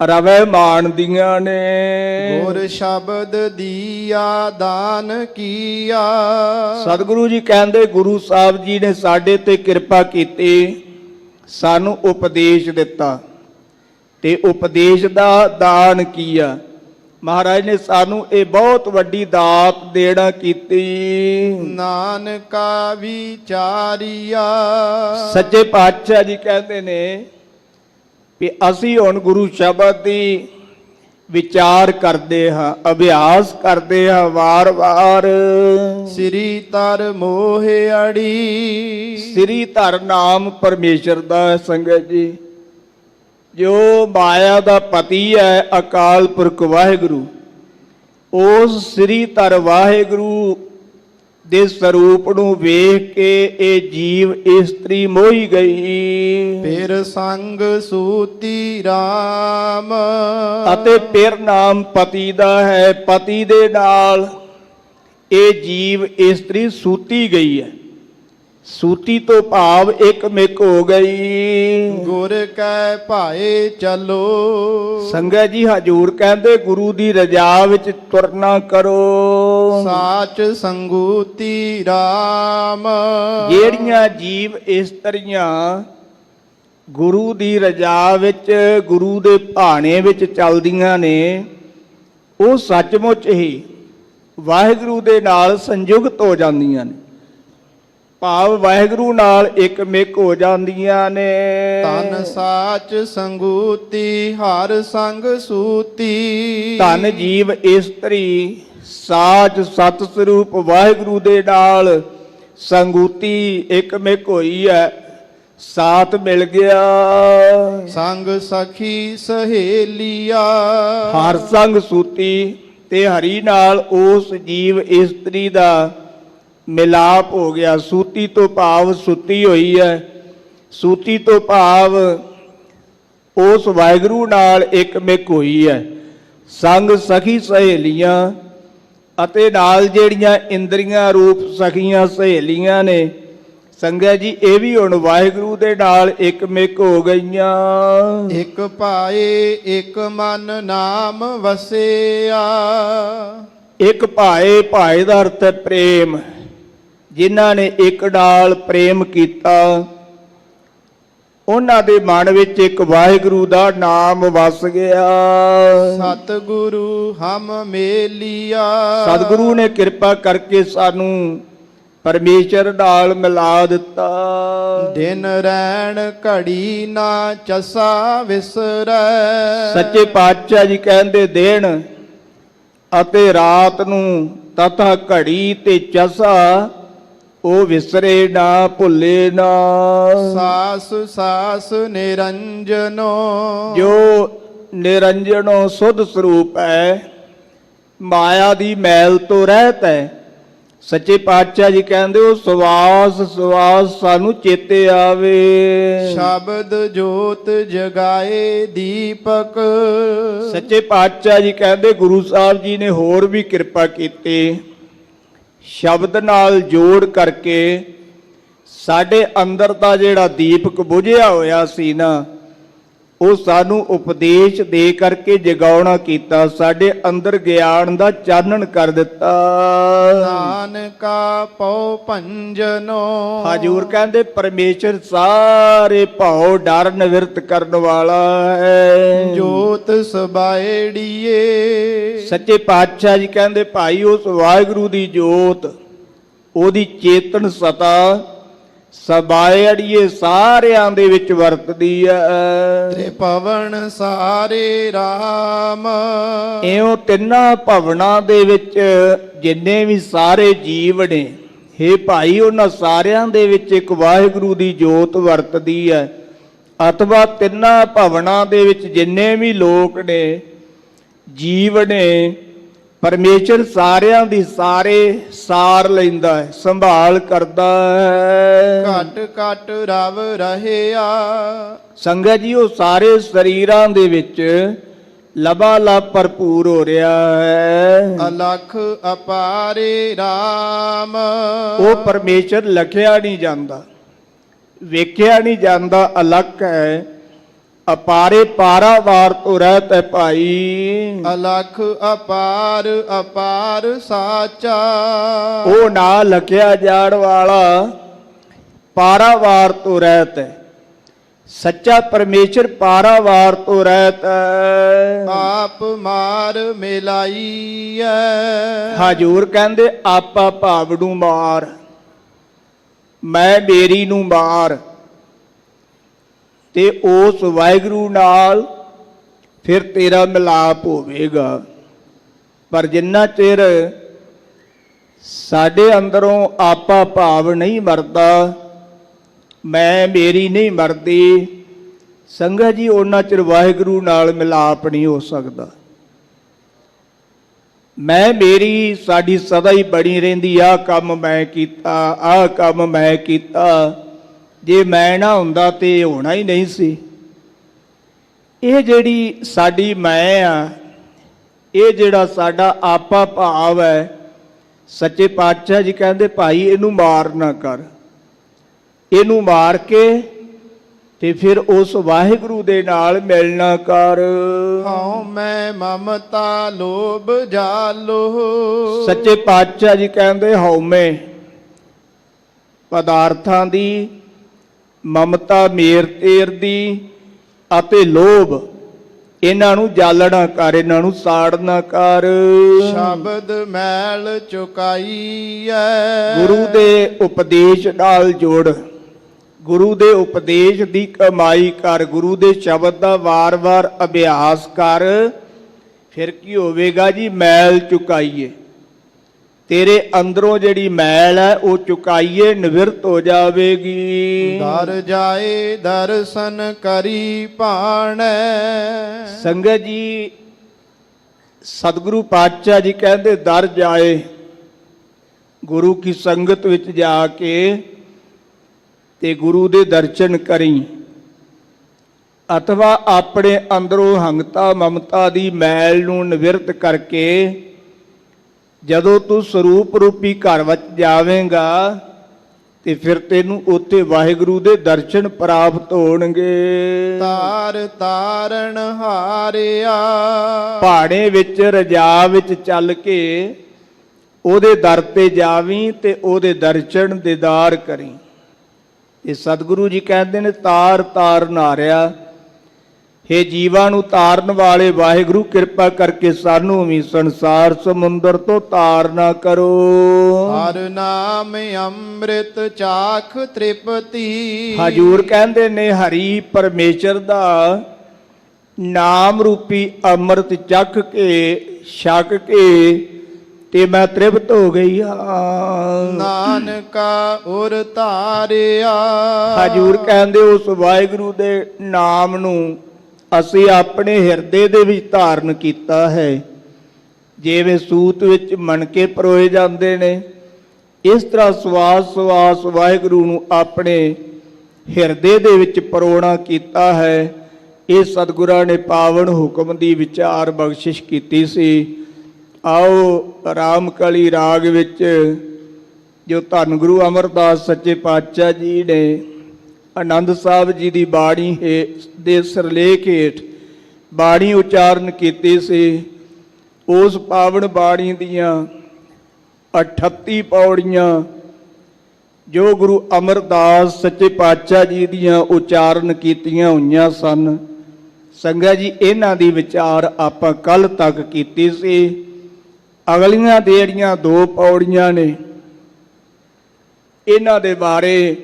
ਰਵੈ ਮਾਣਦੀਆਂ ਨੇ। ਗੁਰ ਸ਼ਬਦ ਦੀਆ ਦਾਨ ਕੀਆ। ਸਤਿਗੁਰੂ ਜੀ ਕਹਿੰਦੇ ਗੁਰੂ ਸਾਹਿਬ ਜੀ ਨੇ ਸਾਡੇ ਤੇ ਕਿਰਪਾ ਕੀਤੀ, ਸਾਨੂੰ ਉਪਦੇਸ਼ ਦਿੱਤਾ ਤੇ ਉਪਦੇਸ਼ ਦਾ ਦਾਨ ਕੀਆ। ਮਹਾਰਾਜ ਨੇ ਸਾਨੂੰ ਇਹ ਬਹੁਤ ਵੱਡੀ ਦਾਤ ਦੇਣਾ ਕੀਤੀ। ਨਾਨਕਾ ਵਿਚਾਰੀਆ। ਸੱਚੇ ਪਾਤਸ਼ਾਹ ਜੀ ਕਹਿੰਦੇ ਨੇ ਵੀ ਅਸੀਂ ਹੁਣ ਗੁਰੂ ਸ਼ਬਦ ਦੀ ਵਿਚਾਰ ਕਰਦੇ ਹਾਂ, ਅਭਿਆਸ ਕਰਦੇ ਹਾਂ ਵਾਰ-ਵਾਰ। ਸ੍ਰੀ ਤਰ ਮੋਹ ਅੜੀ। ਸ੍ਰੀ ਧਰ ਨਾਮ ਪਰਮੇਸ਼ਰ ਦਾ ਹੈ ਸੰਗਤ ਜੀ। ਜੋ ਮਾਇਆ ਦਾ ਪਤੀ ਹੈ ਅਕਾਲ ਪੁਰਖ ਵਾਹਿਗੁਰੂ, ਉਸ ਸ੍ਰੀ ਧਰ ਵਾਹਿਗੁਰੂ ਦੇ ਸਰੂਪ ਨੂੰ ਵੇਖ ਕੇ ਇਹ ਜੀਵ ਇਸਤਰੀ ਮੋਹੀ ਗਈ। ਫਿਰ ਸੰਗ ਸੂਤੀ RAM। ਅਤੇ ਫਿਰ ਨਾਮ ਪਤੀ ਦਾ ਹੈ, ਪਤੀ ਦੇ ਨਾਲ ਇਹ ਜੀਵ ਇਸਤਰੀ ਸੂਤੀ ਗਈ ਹੈ। ਸੂਤੀ ਤੋਂ ਭਾਵ ਇੱਕ ਮਿਕ ਹੋ ਗਈ। ਗੁਰ ਕੈ ਭਾਏ ਚਲੋ। ਸੰਗਤ ਜੀ ਹਜੂਰ ਕਹਿੰਦੇ ਗੁਰੂ ਦੀ ਰਜਾ ਵਿੱਚ ਤੁਰਨਾ ਕਰੋ। ਸਾਚ ਸੰਗੂਤੀ RAM। ਜਿਹੜੀਆਂ ਜੀਵ ਇਸਤਰੀਆਂ ਗੁਰੂ ਦੀ ਰਜਾ ਵਿੱਚ, ਗੁਰੂ ਦੇ ਭਾਣੇ ਵਿੱਚ ਚੱਲਦੀਆਂ ਨੇ, ਉਹ ਸੱਚਮੁੱਚ ਹੀ ਵਾਹਿਗੁਰੂ ਦੇ ਨਾਲ ਸੰਯੁਕਤ ਹੋ ਜਾਂਦੀਆਂ ਨੇ, ਭਾਵ ਵਾਹਿਗੁਰੂ ਨਾਲ ਇੱਕ ਮਿਕ ਹੋ ਜਾਂਦੀਆਂ ਨੇ। ਤਨ ਸਾਚ ਸੰਗੂਤੀ ਹਰ ਸੰਗ ਸੂਤੀ। ਧਨ ਜੀਵ ਇਸਤਰੀ ਸਾਚ ਸਤ ਸਰੂਪ ਵਾਹਿਗੁਰੂ ਦੇ ਨਾਲ ਸੰਗੂਤੀ ਇੱਕ ਮਿਕ ਹੋਈ ਹੈ, ਸਾਥ ਮਿਲ ਗਿਆ। ਸੰਗ ਸਖੀ ਸਹੇਲੀਆ। ਹਰ ਸੰਗ ਸੂਤੀ ਤੇ ਹਰੀ ਨਾਲ ਉਸ ਜੀਵ ਇਸਤਰੀ ਦਾ ਮਿਲਾਪ ਹੋ ਗਿਆ। ਸੂਤੀ ਤੋਂ ਭਾਵ ਸੁੱਤੀ ਹੋਈ ਹੈ, ਸੂਤੀ ਤੋਂ ਭਾਵ ਉਸ ਵਾਹਿਗੁਰੂ ਨਾਲ ਇੱਕ ਮਿਕ ਹੋਈ ਹੈ। ਸੰਗ ਸਖੀ ਸਹੇਲੀਆਂ ਅਤੇ ਨਾਲ ਜਿਹੜੀਆਂ ਇੰਦਰੀਆਂ ਰੂਪ ਸਖੀਆਂ ਸਹੇਲੀਆਂ ਨੇ, ਸੰਗਤ ਜੀ ਇਹ ਵੀ ਹੁਣ ਵਾਹਿਗੁਰੂ ਦੇ ਨਾਲ ਇੱਕ ਮਿਕ ਹੋ ਗਈਆਂ। ਇੱਕ ਭਾਏ ਇੱਕ ਮਨ ਨਾਮ ਵਸਿਆ। ਇੱਕ ਭਾਏ, ਭਾਏ ਦਾ ਅਰਥ ਹੈ ਪ੍ਰੇਮ। ਜਿਨ੍ਹਾਂ ਨੇ ਇੱਕ ਨਾਲ ਪ੍ਰੇਮ ਕੀਤਾ, ਉਹਨਾਂ ਦੇ ਮਨ ਵਿੱਚ ਇੱਕ ਵਾਹਿਗੁਰੂ ਦਾ ਨਾਮ ਵਸ ਗਿਆ। ਸਤਿਗੁਰੂ ਹਮ ਮੇਲੀਆ। ਸਤਿਗੁਰੂ ਨੇ ਕਿਰਪਾ ਕਰਕੇ ਸਾਨੂੰ ਪਰਮੇਸ਼ਰ ਨਾਲ ਮਿਲਾ ਦਿੱਤਾ। ਦਿਨ ਰੈਣ ਘੜੀ ਨਾ ਚਸਾ ਵਿਸਰੈ। ਸੱਚੇ ਪਾਤਸ਼ਾਹ ਜੀ ਕਹਿੰਦੇ ਦਿਨ ਅਤੇ ਰਾਤ ਨੂੰ ਤਥਾ ਘੜੀ ਤੇ ਚਸਾ ਉਹ ਵਿਸਰੇ ਨਾ, ਭੁੱਲੇ ਨਾ। ਸਾਸ ਸਾਸ ਨਿਰੰਜਨੋ। ਜੋ ਨਿਰੰਜਨੋ ਸੁਧ ਸਰੂਪ ਹੈ, ਮਾਇਆ ਦੀ ਮੈਲ ਤੋਂ ਰਹਿਤ ਹੈ। ਸੱਚੇ ਪਾਤਸ਼ਾਹ ਜੀ ਕਹਿੰਦੇ ਉਹ ਸਵਾਸ ਸਵਾਸ ਸਾਨੂੰ ਚੇਤੇ ਆਵੇ। ਸ਼ਬਦ ਜੋਤ ਜਗਾਏ ਦੀਪਕ। ਸੱਚੇ ਪਾਤਸ਼ਾਹ ਜੀ ਕਹਿੰਦੇ ਗੁਰੂ ਸਾਹਿਬ ਜੀ ਨੇ ਹੋਰ ਵੀ ਕਿਰਪਾ ਕੀਤੀ, ਸ਼ਬਦ ਨਾਲ ਜੋੜ ਕਰਕੇ ਸਾਡੇ ਅੰਦਰ ਦਾ ਜਿਹੜਾ ਦੀਪਕ ਬੁਝਿਆ ਹੋਇਆ ਸੀ ਨਾ, ਉਹ ਸਾਨੂੰ ਉਪਦੇਸ਼ ਦੇ ਕਰਕੇ ਜਗਾਉਣਾ ਕੀਤਾ, ਸਾਡੇ ਅੰਦਰ ਗਿਆਨ ਦਾ ਚਾਨਣ ਕਰ ਦਿੱਤਾ। ਨਾਨਕਾ ਪਉ ਭੰਜਨੋ। ਹਜੂਰ ਕਹਿੰਦੇ ਪਰਮੇਸ਼ਰ ਸਾਰੇ ਭਉ ਡਰ ਨਿਵਰਤ ਕਰਨ ਵਾਲਾ ਹੈ। ਜੋਤ ਸਬਾਏੜੀਏ। ਸੱਚੇ ਪਾਤਸ਼ਾਹ ਜੀ ਕਹਿੰਦੇ ਭਾਈ ਉਸ ਵਾਹਿਗੁਰੂ ਦੀ ਜੋਤ ਉਹਦੀ ਚੇਤਨ ਸਤਾ ਸਬਾਏ ਅੜੀਏ ਸਾਰਿਆਂ ਦੇ ਵਿੱਚ ਵਰਤਦੀ ਹੈ। ਤ੍ਰਿਭਵਨ ਸਾਰੇ RAM ਇਉਂ ਤਿੰਨਾਂ ਭਵਨਾਂ ਦੇ ਵਿੱਚ ਜਿੰਨੇ ਵੀ ਸਾਰੇ ਜੀਵ ਨੇ, ਹੇ ਭਾਈ, ਉਹਨਾਂ ਸਾਰਿਆਂ ਦੇ ਵਿੱਚ ਇੱਕ ਵਾਹਿਗੁਰੂ ਦੀ ਜੋਤ ਵਰਤਦੀ ਹੈ। ਅਥਵਾ ਤਿੰਨਾਂ ਭਵਨਾਂ ਦੇ ਵਿੱਚ ਜਿੰਨੇ ਵੀ ਲੋਕ ਨੇ, ਜੀਵ ਨੇ, ਪਰਮੇਸ਼ਰ ਸਾਰਿਆਂ ਦੀ ਸਾਰੇ ਸਾਰ ਲੈਂਦਾ ਹੈ, ਸੰਭਾਲ ਕਰਦਾ ਹੈ। ਘਟ ਘਟ ਰਵ ਰਹਿਆ ਸੰਗਤ ਜੀ, ਉਹ ਸਾਰੇ ਸਰੀਰਾਂ ਦੇ ਵਿੱਚ ਲਬਾਲਬ ਭਰਪੂਰ ਹੋ ਰਿਹਾ ਹੈ। ਅਲਖ ਅਪਾਰੇ RAM ਉਹ ਪਰਮੇਸ਼ਰ ਲਖਿਆ ਨਹੀਂ ਜਾਂਦਾ, ਵੇਖਿਆ ਨਹੀਂ ਜਾਂਦਾ, ਅਲੱਖ ਹੈ। ਅਪਾਰੇ ਪਾਰਾਵਾਰ ਤੋਂ ਰਹਿਤ ਹੈ ਭਾਈ। ਅਲਖ ਅਪਾਰ ਅਪਾਰ ਸਾਚਾ ਉਹ ਨਾ ਲਖਿਆ ਜਾਣ ਵਾਲਾ ਪਾਰਾਵਾਰ ਤੋਂ ਰਹਿਤ ਹੈ। ਸੱਚਾ ਪਰਮੇਸ਼ਰ ਪਾਰਾਵਾਰ ਤੋਂ ਰਹਿਤ ਹੈ। ਆਪ ਮਾਰ ਮਿਲਾਈਐ ਹਜੂਰ ਕਹਿੰਦੇ ਆਪਾ ਭਾਵ ਨੂੰ ਮਾਰ, ਮੈਂ ਮੇਰੀ ਨੂੰ ਮਾਰ, ਤੇ ਉਸ ਵਾਹਿਗੁਰੂ ਨਾਲ ਫਿਰ ਤੇਰਾ ਮਿਲਾਪ ਹੋਵੇਗਾ। ਪਰ ਜਿੰਨਾ ਚਿਰ ਸਾਡੇ ਅੰਦਰੋਂ ਆਪਾ ਭਾਵ ਨਹੀਂ ਮਰਦਾ, ਮੈਂ ਮੇਰੀ ਨਹੀਂ ਮਰਦੀ, ਸੰਗਤ ਜੀ, ਉਹਨਾਂ ਚਿਰ ਵਾਹਿਗੁਰੂ ਨਾਲ ਮਿਲਾਪ ਨਹੀਂ ਹੋ ਸਕਦਾ। ਮੈਂ ਮੇਰੀ ਸਾਡੀ ਸਦਾ ਹੀ ਬਣੀ ਰਹਿੰਦੀ, ਆਹ ਕੰਮ ਮੈਂ ਕੀਤਾ, ਆਹ ਕੰਮ ਮੈਂ ਕੀਤਾ, ਜੇ ਮੈਂ ਨਾ ਹੁੰਦਾ ਤੇ ਹੋਣਾ ਹੀ ਨਹੀਂ ਸੀ। ਇਹ ਜਿਹੜੀ ਸਾਡੀ ਮੈਂ ਆ, ਇਹ ਜਿਹੜਾ ਸਾਡਾ ਆਪਾ ਭਾਵ ਹੈ, ਸੱਚੇ ਪਾਤਸ਼ਾਹ ਜੀ ਕਹਿੰਦੇ ਭਾਈ ਇਹਨੂੰ ਮਾਰ ਨਾ ਕਰ, ਇਹਨੂੰ ਮਾਰ ਕੇ ਤੇ ਫਿਰ ਉਸ ਵਾਹਿਗੁਰੂ ਦੇ ਨਾਲ ਮਿਲਣਾ ਕਰ। ਹਉ ਮੈਂ ਮਮਤਾ ਲੋਭ ਜਾਲੋ ਸੱਚੇ ਪਾਤਸ਼ਾਹ ਜੀ ਕਹਿੰਦੇ ਹਉਮੈ, ਪਦਾਰਥਾਂ ਦੀ, ਮਮਤਾ ਮੇਰ ਤੇਰ ਦੀ ਅਤੇ ਲੋਭ, ਇਹਨਾਂ ਨੂੰ ਜਾਲਣਾ ਕਰ, ਇਹਨਾਂ ਨੂੰ ਸਾੜਨਾ ਕਰ। ਸ਼ਬਦ ਮੈਲ ਚੁਕਾਈਐ ਗੁਰੂ ਦੇ ਉਪਦੇਸ਼ ਨਾਲ ਜੁੜ, ਗੁਰੂ ਦੇ ਉਪਦੇਸ਼ ਦੀ ਕਮਾਈ ਕਰ, ਗੁਰੂ ਦੇ ਸ਼ਬਦ ਦਾ ਵਾਰ-ਵਾਰ ਅਭਿਆਸ ਕਰ। ਫਿਰ ਕੀ ਹੋਵੇਗਾ ਜੀ? ਮੈਲ ਚੁਕਾਈਏ, ਤੇਰੇ ਅੰਦਰੋਂ ਜਿਹੜੀ ਮੈਲ ਹੈ ਉਹ ਚੁਕਾਈਏ, ਨਿਵਰਤ ਹੋ ਜਾਵੇਗੀ। ਦਰ ਜਾਏ ਦਰਸ਼ਨ ਕਰੀ ਭਾਣੈ ਸੰਗਤ ਜੀ, ਸਤਿਗੁਰੂ ਪਾਤਸ਼ਾਹ ਜੀ ਕਹਿੰਦੇ ਦਰ ਜਾਏ, ਗੁਰੂ ਕੀ ਸੰਗਤ ਵਿੱਚ ਜਾ ਕੇ ਤੇ ਗੁਰੂ ਦੇ ਦਰਸ਼ਨ ਕਰੀ, ਅਥਵਾ ਆਪਣੇ ਅੰਦਰੋਂ ਹੰਗਤਾ ਮਮਤਾ ਦੀ ਮੈਲ ਨੂੰ ਨਿਵਰਤ ਕਰਕੇ ਜਦੋਂ ਤੂੰ ਸਰੂਪ ਰੂਪੀ ਘਰ ਵਿੱਚ ਜਾਵੇਂਗਾ ਤੇ ਫਿਰ ਤੈਨੂੰ ਉੱਥੇ ਵਾਹਿਗੁਰੂ ਦੇ ਦਰਸ਼ਨ ਪ੍ਰਾਪਤ ਹੋਣਗੇ। ਤਾਰ ਤਾਰਨ ਹਾਰਿਆ ਪਹਾੜੇ ਵਿੱਚ ਰਜਾ ਵਿੱਚ ਚੱਲ ਕੇ ਉਹਦੇ ਦਰ ਤੇ ਜਾਵੀਂ ਤੇ ਉਹਦੇ ਦਰਸ਼ਨ ਦੀਦਾਰ ਕਰੀ। ਇਹ ਸਤਿਗੁਰੂ ਜੀ ਕਹਿੰਦੇ ਨੇ ਤਾਰ ਤਾਰ ਨਾਰਿਆ, ਹੇ ਜੀਵਾਂ ਨੂੰ ਤਾਰਨ ਵਾਲੇ ਵਾਹਿਗੁਰੂ ਕਿਰਪਾ ਕਰਕੇ ਸਾਨੂੰ ਵੀ ਸੰਸਾਰ ਸਮੁੰਦਰ ਤੋਂ ਤਾਰ ਨਾ ਕਰੋ। ਹਰ ਨਾਮ ਅੰਮ੍ਰਿਤ ਚਾਖ ਤ੍ਰਿਪਤੀ ਹਜੂਰ ਕਹਿੰਦੇ ਨੇ ਹਰੀ ਪਰਮੇਸ਼ਰ ਦਾ ਨਾਮ ਰੂਪੀ ਅੰਮ੍ਰਿਤ ਚੱਖ ਕੇ ਛਕ ਕੇ ਤੇ ਮੈਂ ਤ੍ਰਿਪਤ ਹੋ ਗਈ ਹਾਂ। ਨਾਨਕਾ ਉਰ ਧਾਰਿਆ ਹਜੂਰ ਕਹਿੰਦੇ ਉਸ ਵਾਹਿਗੁਰੂ ਦੇ ਨਾਮ ਨੂੰ ਅਸੀਂ ਆਪਣੇ ਹਿਰਦੇ ਦੇ ਵਿੱਚ ਧਾਰਨ ਕੀਤਾ ਹੈ। ਜਿਵੇਂ ਸੂਤ ਵਿੱਚ ਮਣਕੇ ਪਰੋਏ ਜਾਂਦੇ ਨੇ, ਇਸ ਤਰ੍ਹਾਂ ਸਵਾਸ ਸਵਾਸ ਵਾਹਿਗੁਰੂ ਨੂੰ ਆਪਣੇ ਹਿਰਦੇ ਦੇ ਵਿੱਚ ਪਰੋਣਾ ਕੀਤਾ ਹੈ। ਇਹ ਸਤਿਗੁਰਾਂ ਨੇ ਪਾਵਨ ਹੁਕਮ ਦੀ ਵਿਚਾਰ ਬਖਸ਼ਿਸ਼ ਕੀਤੀ ਸੀ। ਆਓ ਰਾਮਕਲੀ ਰਾਗ ਵਿੱਚ ਜੋ ਧੰਨ ਗੁਰੂ ਅਮਰਦਾਸ ਸੱਚੇ ਪਾਤਸ਼ਾਹ ਜੀ ਨੇ ਆਨੰਦ ਸਾਹਿਬ ਜੀ ਦੀ ਬਾਣੀ ਦੇ ਸਿਰਲੇਖ ਹੇਠ ਬਾਣੀ ਉਚਾਰਨ ਕੀਤੀ ਸੀ, ਉਸ ਪਾਵਨ ਬਾਣੀ ਦੀਆਂ 38 ਪੌੜੀਆਂ ਜੋ ਗੁਰੂ ਅਮਰਦਾਸ ਸੱਚੇ ਪਾਤਸ਼ਾਹ ਜੀ ਦੀਆਂ ਉਚਾਰਨ ਕੀਤੀਆਂ ਹੋਈਆਂ ਸਨ। ਸੰਗਤ ਜੀ, ਇਹਨਾਂ ਦੀ ਵਿਚਾਰ ਆਪਾਂ ਕੱਲ ਤੱਕ ਕੀਤੀ ਸੀ। ਅਗਲੀਆਂ ਜਿਹੜੀਆਂ 2 ਪੌੜੀਆਂ ਨੇ ਇਹਨਾਂ ਦੇ ਬਾਰੇ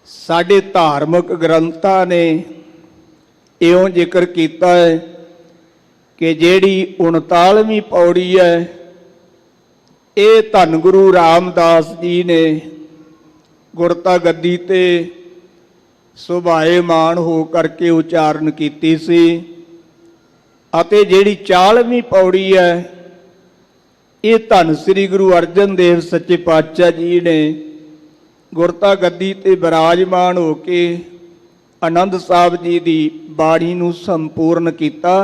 ਸਾਡੇ ਧਾਰਮਿਕ ਗ੍ਰੰਥਾਂ ਨੇ ਇਉਂ ਜ਼ਿਕਰ ਕੀਤਾ ਹੈ ਕਿ ਜਿਹੜੀ 39ਵੀਂ ਪੌੜੀ ਹੈ ਇਹ ਧੰਨ ਗੁਰੂ ਰਾਮਦਾਸ ਜੀ ਨੇ ਗੁਰਤਾ ਗੱਦੀ ਤੇ ਸੁਭਾਏਮਾਨ ਹੋ ਕਰਕੇ ਉਚਾਰਨ ਕੀਤੀ ਸੀ ਅਤੇ ਜਿਹੜੀ 40ਵੀਂ ਪੌੜੀ ਹੈ ਇਹ ਧੰਨ ਸ੍ਰੀ ਗੁਰੂ ਅਰਜਨ ਦੇਵ ਸੱਚੇ ਪਾਤਸ਼ਾਹ ਜੀ ਨੇ ਗੁਰਤਾ ਗੱਦੀ ਤੇ ਬਿਰਾਜਮਾਨ ਹੋ ਕੇ ਆਨੰਦ ਸਾਹਿਬ ਜੀ ਦੀ ਬਾਣੀ ਨੂੰ ਸੰਪੂਰਨ ਕੀਤਾ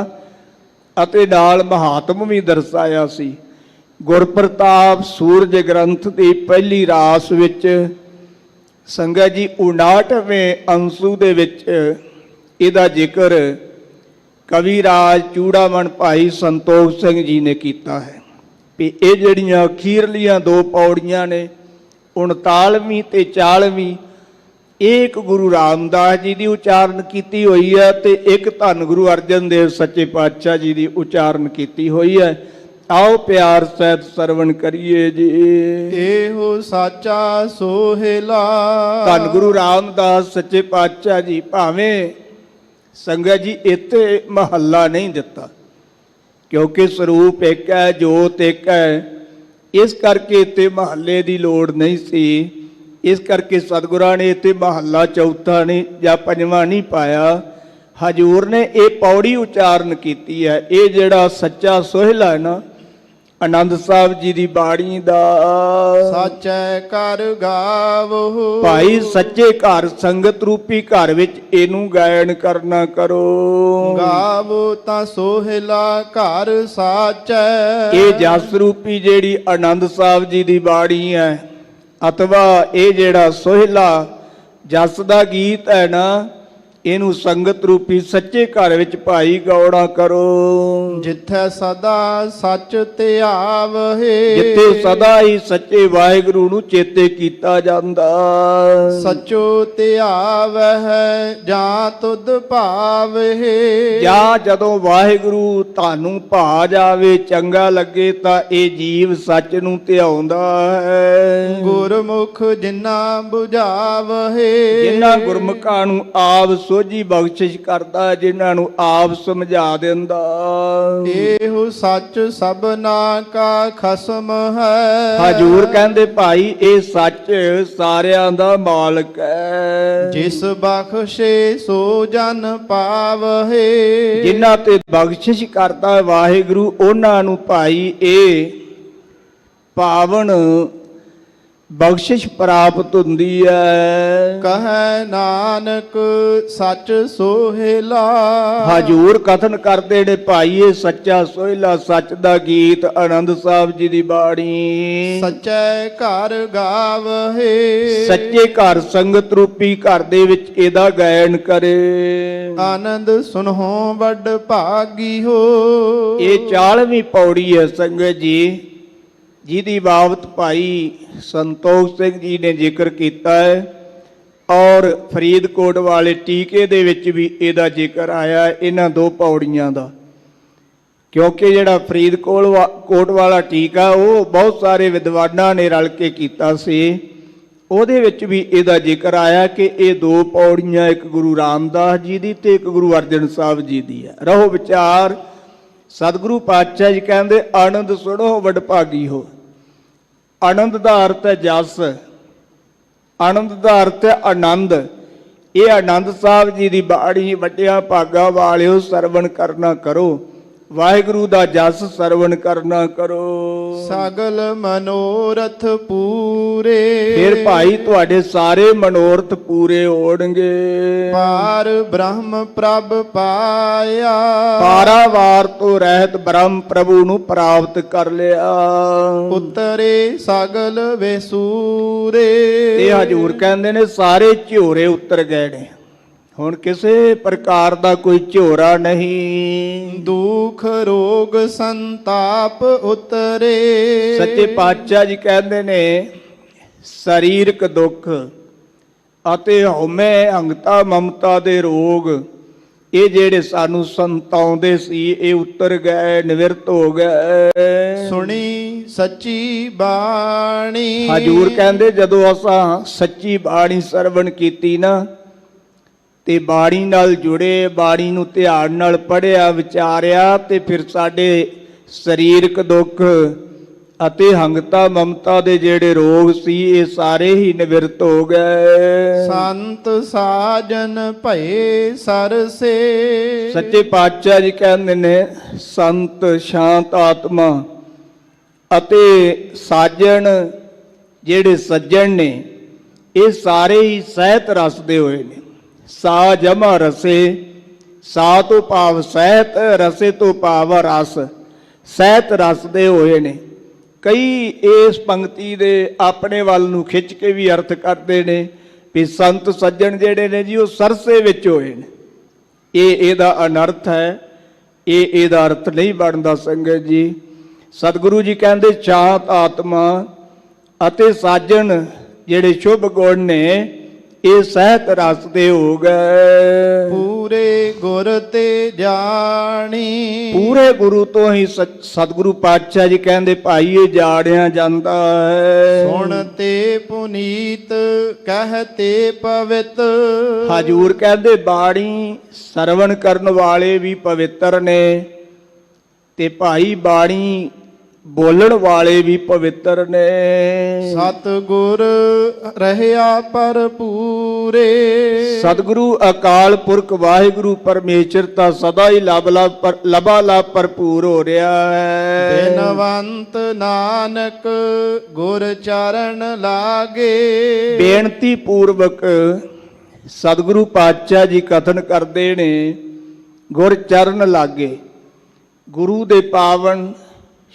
ਅਤੇ ਨਾਲ ਮਹਾਤਮ ਵੀ ਦਰਸਾਇਆ ਸੀ। ਗੁਰਪ੍ਰਤਾਪ ਸੂਰਜ ਗ੍ਰੰਥ ਦੀ ਪਹਿਲੀ ਰਾਸ ਵਿੱਚ ਸੰਗਤ ਜੀ 59ਵੇਂ ਅੰਸੂ ਦੇ ਵਿੱਚ ਇਹਦਾ ਜ਼ਿਕਰ ਕਵੀ ਰਾਜ ਚੂੜਾਮਣ ਭਾਈ ਸੰਤੋਖ ਸਿੰਘ ਜੀ ਨੇ ਕੀਤਾ ਹੈ ਵੀ ਇਹ ਜਿਹੜੀਆਂ ਅਖੀਰਲੀਆਂ ਦੋ ਪੌੜੀਆਂ ਨੇ 39ਵੀਂ ਤੇ 40ਵੀਂ ਇੱਕ ਗੁਰੂ ਰਾਮਦਾਸ ਜੀ ਦੀ ਉਚਾਰਨ ਕੀਤੀ ਹੋਈ ਹੈ ਤੇ ਇੱਕ ਧੰਨ ਗੁਰੂ ਅਰਜਨ ਦੇਵ ਸੱਚੇ ਪਾਤਸ਼ਾਹ ਜੀ ਦੀ ਉਚਾਰਨ ਕੀਤੀ ਹੋਈ ਹੈ। ਆਓ ਪਿਆਰ ਸਹਿਤ ਸਰਵਣ ਕਰੀਏ ਜੀ। ਇਹੋ ਸਾਚਾ ਸੋਹਿਲਾ। ਧੰਨ ਗੁਰੂ ਰਾਮਦਾਸ ਸੱਚੇ ਪਾਤਸ਼ਾਹ ਜੀ ਭਾਵੇਂ ਸੰਗਤ ਜੀ ਇੱਥੇ ਮਹੱਲਾ ਨਹੀਂ ਦਿੱਤਾ ਕਿਉਂਕਿ ਸਰੂਪ ਇੱਕ ਹੈ, ਜੋਤ ਇੱਕ ਹੈ, ਇਸ ਕਰਕੇ ਇੱਥੇ ਮਹੱਲੇ ਦੀ ਲੋੜ ਨਹੀਂ ਸੀ। ਇਸ ਕਰਕੇ ਸਤਿਗੁਰਾਂ ਨੇ ਇੱਥੇ ਮਹੱਲਾ ਚੌਥਾ ਨਹੀਂ ਜਾਂ ਪੰਜਵਾਂ ਨਹੀਂ ਪਾਇਆ। ਹਜੂਰ ਨੇ ਇਹ ਪੌੜੀ ਉਚਾਰਨ ਕੀਤੀ ਹੈ। ਇਹ ਜਿਹੜਾ ਸੱਚਾ ਸੋਹਿਲਾ ਹੈ ਨਾ ਆਨੰਦ ਸਾਹਿਬ ਜੀ ਦੀ ਬਾਣੀ ਦਾ ਸਾਚੈ ਘਰ ਗਾਵੋ। ਭਾਈ ਸੱਚੇ ਘਰ ਸੰਗਤ ਰੂਪੀ ਘਰ ਵਿੱਚ ਇਹਨੂੰ ਗਾਇਨ ਕਰਨਾ ਕਰੋ। ਗਾਵੋ ਤਾਂ ਸੋਹਿਲਾ ਘਰ ਸਾਚੈ। ਇਹ ਜਸ ਰੂਪੀ ਜਿਹੜੀ ਆਨੰਦ ਸਾਹਿਬ ਜੀ ਦੀ ਬਾਣੀ ਹੈ ਅਥਵਾ ਇਹ ਜਿਹੜਾ ਸੋਹਿਲਾ ਜਸ ਦਾ ਗੀਤ ਹੈ ਨਾ ਇਹਨੂੰ ਸੰਗਤ ਰੂਪੀ ਸੱਚੇ ਘਰ ਵਿੱਚ ਭਾਈ ਗਾਉਣਾ ਕਰੋ। ਜਿੱਥੇ ਸਦਾ ਸੱਚ ਧਿਆਵਹਿ। ਜਿੱਥੇ ਸਦਾ ਹੀ ਸੱਚੇ ਵਾਹਿਗੁਰੂ ਨੂੰ ਚੇਤੇ ਕੀਤਾ ਜਾਂਦਾ। ਸੱਚੋ ਧਿਆਵਹਿ ਜਾਂ ਤੁਧ ਭਾਵਹਿ। ਜਾਂ ਜਦੋਂ ਵਾਹਿਗੁਰੂ ਤੁਹਾਨੂੰ ਭਾ ਜਾਵੇ ਚੰਗਾ ਲੱਗੇ ਤਾਂ ਇਹ ਜੀਵ ਸੱਚ ਨੂੰ ਧਿਆਉਂਦਾ ਹੈ। ਗੁਰਮੁਖ ਜਿਨ੍ਹਾਂ 부ਝਾਵਹਿ। ਜਿਨ੍ਹਾਂ ਗੁਰਮੁਖਾਂ ਨੂੰ ਆਪ ਸੋਝੀ ਬਖਸ਼ਿਸ਼ ਕਰਦਾ, ਜਿਨ੍ਹਾਂ ਨੂੰ ਆਪ ਸਮਝਾ ਦਿੰਦਾ। ਇਹੋ ਸੱਚ ਸਭਨਾ ਕਾ ਖਸਮ ਹੈ। ਹਜੂਰ ਕਹਿੰਦੇ ਭਾਈ ਇਹ ਸੱਚ ਸਾਰਿਆਂ ਦਾ ਮਾਲਕ ਹੈ। ਜਿਸ ਬਖਸ਼ੇ ਸੋ ਜਨ ਪਾਵਹਿ। ਜਿਨ੍ਹਾਂ ਤੇ ਬਖਸ਼ਿਸ਼ ਕਰਦਾ ਵਾਹਿਗੁਰੂ ਉਹਨਾਂ ਨੂੰ ਭਾਈ ਇਹ ਪਾਵਨ ਬਖਸ਼ਿਸ਼ ਪ੍ਰਾਪਤ ਹੁੰਦੀ ਹੈ। ਕਹੈ ਨਾਨਕ ਸੱਚ ਸੋਹਿਲਾ। ਹਜੂਰ ਕਥਨ ਕਰਦੇ ਨੇ ਭਾਈ ਇਹ ਸੱਚਾ ਸੋਹਿਲਾ ਸੱਚ ਦਾ ਗੀਤ ਆਨੰਦ ਸਾਹਿਬ ਜੀ ਦੀ ਬਾਣੀ। ਸੱਚੇ ਘਰ ਗਾਵਹਿ। ਸੱਚੇ ਘਰ ਸੰਗਤ ਰੂਪੀ ਘਰ ਦੇ ਵਿੱਚ ਇਹਦਾ ਗਾਇਨ ਕਰੇ। ਆਨੰਦ ਸੁਨਹੁ ਵੱਡ ਭਾਗੀ ਹੋ। ਇਹ 40ਵੀਂ ਪੌੜੀ ਹੈ ਸੰਗਤ ਜੀ ਜਿਹਦੀ ਬਾਬਤ ਭਾਈ ਸੰਤੋਖ ਸਿੰਘ ਜੀ ਨੇ ਜ਼ਿਕਰ ਕੀਤਾ ਹੈ ਔਰ ਫਰੀਦਕੋਟ ਵਾਲੇ ਟੀਕੇ ਦੇ ਵਿੱਚ ਵੀ ਇਹਦਾ ਜ਼ਿਕਰ ਆਇਆ ਇਹਨਾਂ ਦੋ ਪੌੜੀਆਂ ਦਾ। ਕਿਉਂਕਿ ਜਿਹੜਾ ਫਰੀਦਕੋਟ ਵਾਲਾ ਟੀਕਾ ਉਹ ਬਹੁਤ ਸਾਰੇ ਵਿਦਵਾਨਾਂ ਨੇ ਰਲ ਕੇ ਕੀਤਾ ਸੀ। ਉਹਦੇ ਵਿੱਚ ਵੀ ਇਹਦਾ ਜ਼ਿਕਰ ਆਇਆ ਕਿ ਇਹ ਦੋ ਪੌੜੀਆਂ ਇੱਕ ਗੁਰੂ ਰਾਮਦਾਸ ਜੀ ਦੀ ਤੇ ਇੱਕ ਗੁਰੂ ਅਰਜਨ ਸਾਹਿਬ ਜੀ ਦੀ ਹੈ। ਰਹੋ ਵਿਚਾਰ ਸਤਿਗੁਰੂ ਪਾਤਸ਼ਾਹ ਜੀ ਕਹਿੰਦੇ ਆਨੰਦ ਸੁਣੋ ਵਡਭਾਗੀ ਹੋ। ਆਨੰਦ ਦਾ ਅਰਥ ਹੈ ਜਸ, ਆਨੰਦ ਦਾ ਅਰਥ ਹੈ ਆਨੰਦ। ਇਹ ਆਨੰਦ ਸਾਹਿਬ ਜੀ ਦੀ ਬਾਣੀ ਵੱਡਿਆਂ ਭਾਗਾਂ ਵਾਲਿਓ ਸਰਵਣ ਕਰਨਾ ਕਰੋ। ਵਾਹਿਗੁਰੂ ਦਾ ਜਸ ਸਰਵਣ ਕਰਨਾ ਕਰੋ। ਸਗਲ ਮਨੋਰਥ ਪੂਰੇ। ਫਿਰ ਭਾਈ ਤੁਹਾਡੇ ਸਾਰੇ ਮਨੋਰਥ ਪੂਰੇ ਹੋਣਗੇ। ਪਾਰ ਬ੍ਰਹਮ ਪ੍ਰਭ ਪਾਇਆ। ਪਾਰਾਵਾਰ ਤੋਂ ਰਹਿਤ ਬ੍ਰਹਮ ਪ੍ਰਭੂ ਨੂੰ ਪ੍ਰਾਪਤ ਕਰ ਲਿਆ। ਉਤਰੇ ਸਗਲ ਵੇਸੂਰੇ। ਇਹ ਹਜੂਰ ਕਹਿੰਦੇ ਨੇ ਸਾਰੇ ਝਿਓਰੇ ਉਤਰ ਗਏ ਨੇ। ਹੁਣ ਕਿਸੇ ਪ੍ਰਕਾਰ ਦਾ ਕੋਈ ਝੋਰਾ ਨਹੀਂ। ਦੁਖ ਰੋਗ ਸੰਤਾਪ ਉਤਰੇ। ਸੱਚੇ ਪਾਤਸ਼ਾਹ ਜੀ ਕਹਿੰਦੇ ਨੇ ਸਰੀਰਕ ਦੁੱਖ ਅਤੇ ਹਉਮੈ ਅਹੰਤਾ ਮਮਤਾ ਦੇ ਰੋਗ ਇਹ ਜਿਹੜੇ ਸਾਨੂੰ ਸੰਤਾਉਂਦੇ ਸੀ ਇਹ ਉਤਰ ਗਏ, ਨਿਵਰਤ ਹੋ ਗਏ। ਸੁਣੀ ਸੱਚੀ ਬਾਣੀ। ਹਜੂਰ ਕਹਿੰਦੇ ਜਦੋਂ ਅਸਾਂ ਸੱਚੀ ਬਾਣੀ ਸਰਵਣ ਕੀਤੀ ਨਾ ਤੇ ਬਾਣੀ ਨਾਲ ਜੁੜੇ, ਬਾਣੀ ਨੂੰ ਧਿਆਨ ਨਾਲ ਪੜ੍ਹਿਆ ਵਿਚਾਰਿਆ, ਤੇ ਫਿਰ ਸਾਡੇ ਸਰੀਰਕ ਦੁੱਖ ਅਤੇ ਹੰਗਤਾ ਮਮਤਾ ਦੇ ਜਿਹੜੇ ਰੋਗ ਸੀ ਇਹ ਸਾਰੇ ਹੀ ਨਿਵਰਤ ਹੋ ਗਏ। ਸੰਤ ਸਾਜਨ ਭਏ ਸਰਸੇ। ਸੱਚੇ ਪਾਤਸ਼ਾਹ ਜੀ ਕਹਿੰਦੇ ਨੇ ਸੰਤ, ਸ਼ਾਂਤ ਆਤਮਾ ਅਤੇ ਸਾਜਣ ਜਿਹੜੇ ਸੱਜਣ ਨੇ ਇਹ ਸਾਰੇ ਹੀ ਸਹਿਤ ਰਸ ਦੇ ਹੋਏ ਨੇ। ਸਾ ਜਮਾ ਰਸੇ, ਸਾ ਤੋਂ ਭਾਵ ਸਹਿਤ, ਰਸੇ ਤੋਂ ਭਾਵ ਰਸ, ਸਹਿਤ ਰਸ ਦੇ ਹੋਏ ਨੇ। ਕਈ ਇਸ ਪੰਕਤੀ ਦੇ ਆਪਣੇ ਵੱਲ ਨੂੰ ਖਿੱਚ ਕੇ ਵੀ ਅਰਥ ਕਰਦੇ ਨੇ ਵੀ ਸੰਤ ਸੱਜਣ ਜਿਹੜੇ ਨੇ ਜੀ ਉਹ ਸਰਸੇ ਵਿੱਚ ਹੋਏ ਨੇ। ਇਹਦਾ ਅਨਰਥ ਹੈ, ਇਹਦਾ ਅਰਥ ਨਹੀਂ ਬਣਦਾ ਸੰਗਤ ਜੀ। ਸਤਿਗੁਰੂ ਜੀ ਕਹਿੰਦੇ ਸ਼ਾਂਤ ਆਤਮਾ ਅਤੇ ਸਾਜਣ ਜਿਹੜੇ ਸ਼ੁਭ ਗੁਣ ਨੇ ਇਹ ਸਹਿਤ ਰਸ ਦੇ ਹੋ ਗਏ। ਪੂਰੇ ਗੁਰ ਤੇ ਜਾਣੀ। ਪੂਰੇ ਗੁਰੂ ਤੋਂ ਹੀ ਸਤਿਗੁਰੂ ਪਾਤਸ਼ਾਹ ਜੀ ਕਹਿੰਦੇ ਭਾਈ ਇਹ ਜਾਣਿਆ ਜਾਂਦਾ ਹੈ। ਸੁਣ ਤੇ ਪੁਨੀਤ ਕਹਤੇ ਪਵਿੱਤ। ਹਜੂਰ ਕਹਿੰਦੇ ਬਾਣੀ ਸਰਵਣ ਕਰਨ ਵਾਲੇ ਵੀ ਪਵਿੱਤਰ ਨੇ ਤੇ ਭਾਈ ਬਾਣੀ ਬੋਲਣ ਵਾਲੇ ਵੀ ਪਵਿੱਤਰ ਨੇ। ਸਤਿਗੁਰ ਰਹਿਆ ਭਰਪੂਰੇ। ਸਤਿਗੁਰੂ ਅਕਾਲ ਪੁਰਖ ਵਾਹਿਗੁਰੂ ਪਰਮੇਸ਼ਰ ਤਾਂ ਸਦਾ ਹੀ ਲਬਾ ਭਰਪੂਰ ਹੋ ਰਿਹਾ ਹੈ। ਬਿਨਵੰਤ ਨਾਨਕ ਗੁਰ ਚਰਨ ਲਾਗੇ। ਬੇਨਤੀ ਪੂਰਵਕ ਸਤਿਗੁਰੂ ਪਾਤਸ਼ਾਹ ਜੀ ਕਥਨ ਕਰਦੇ ਨੇ ਗੁਰ ਚਰਨ ਲਾਗੇ। ਗੁਰੂ ਦੇ ਪਾਵਨ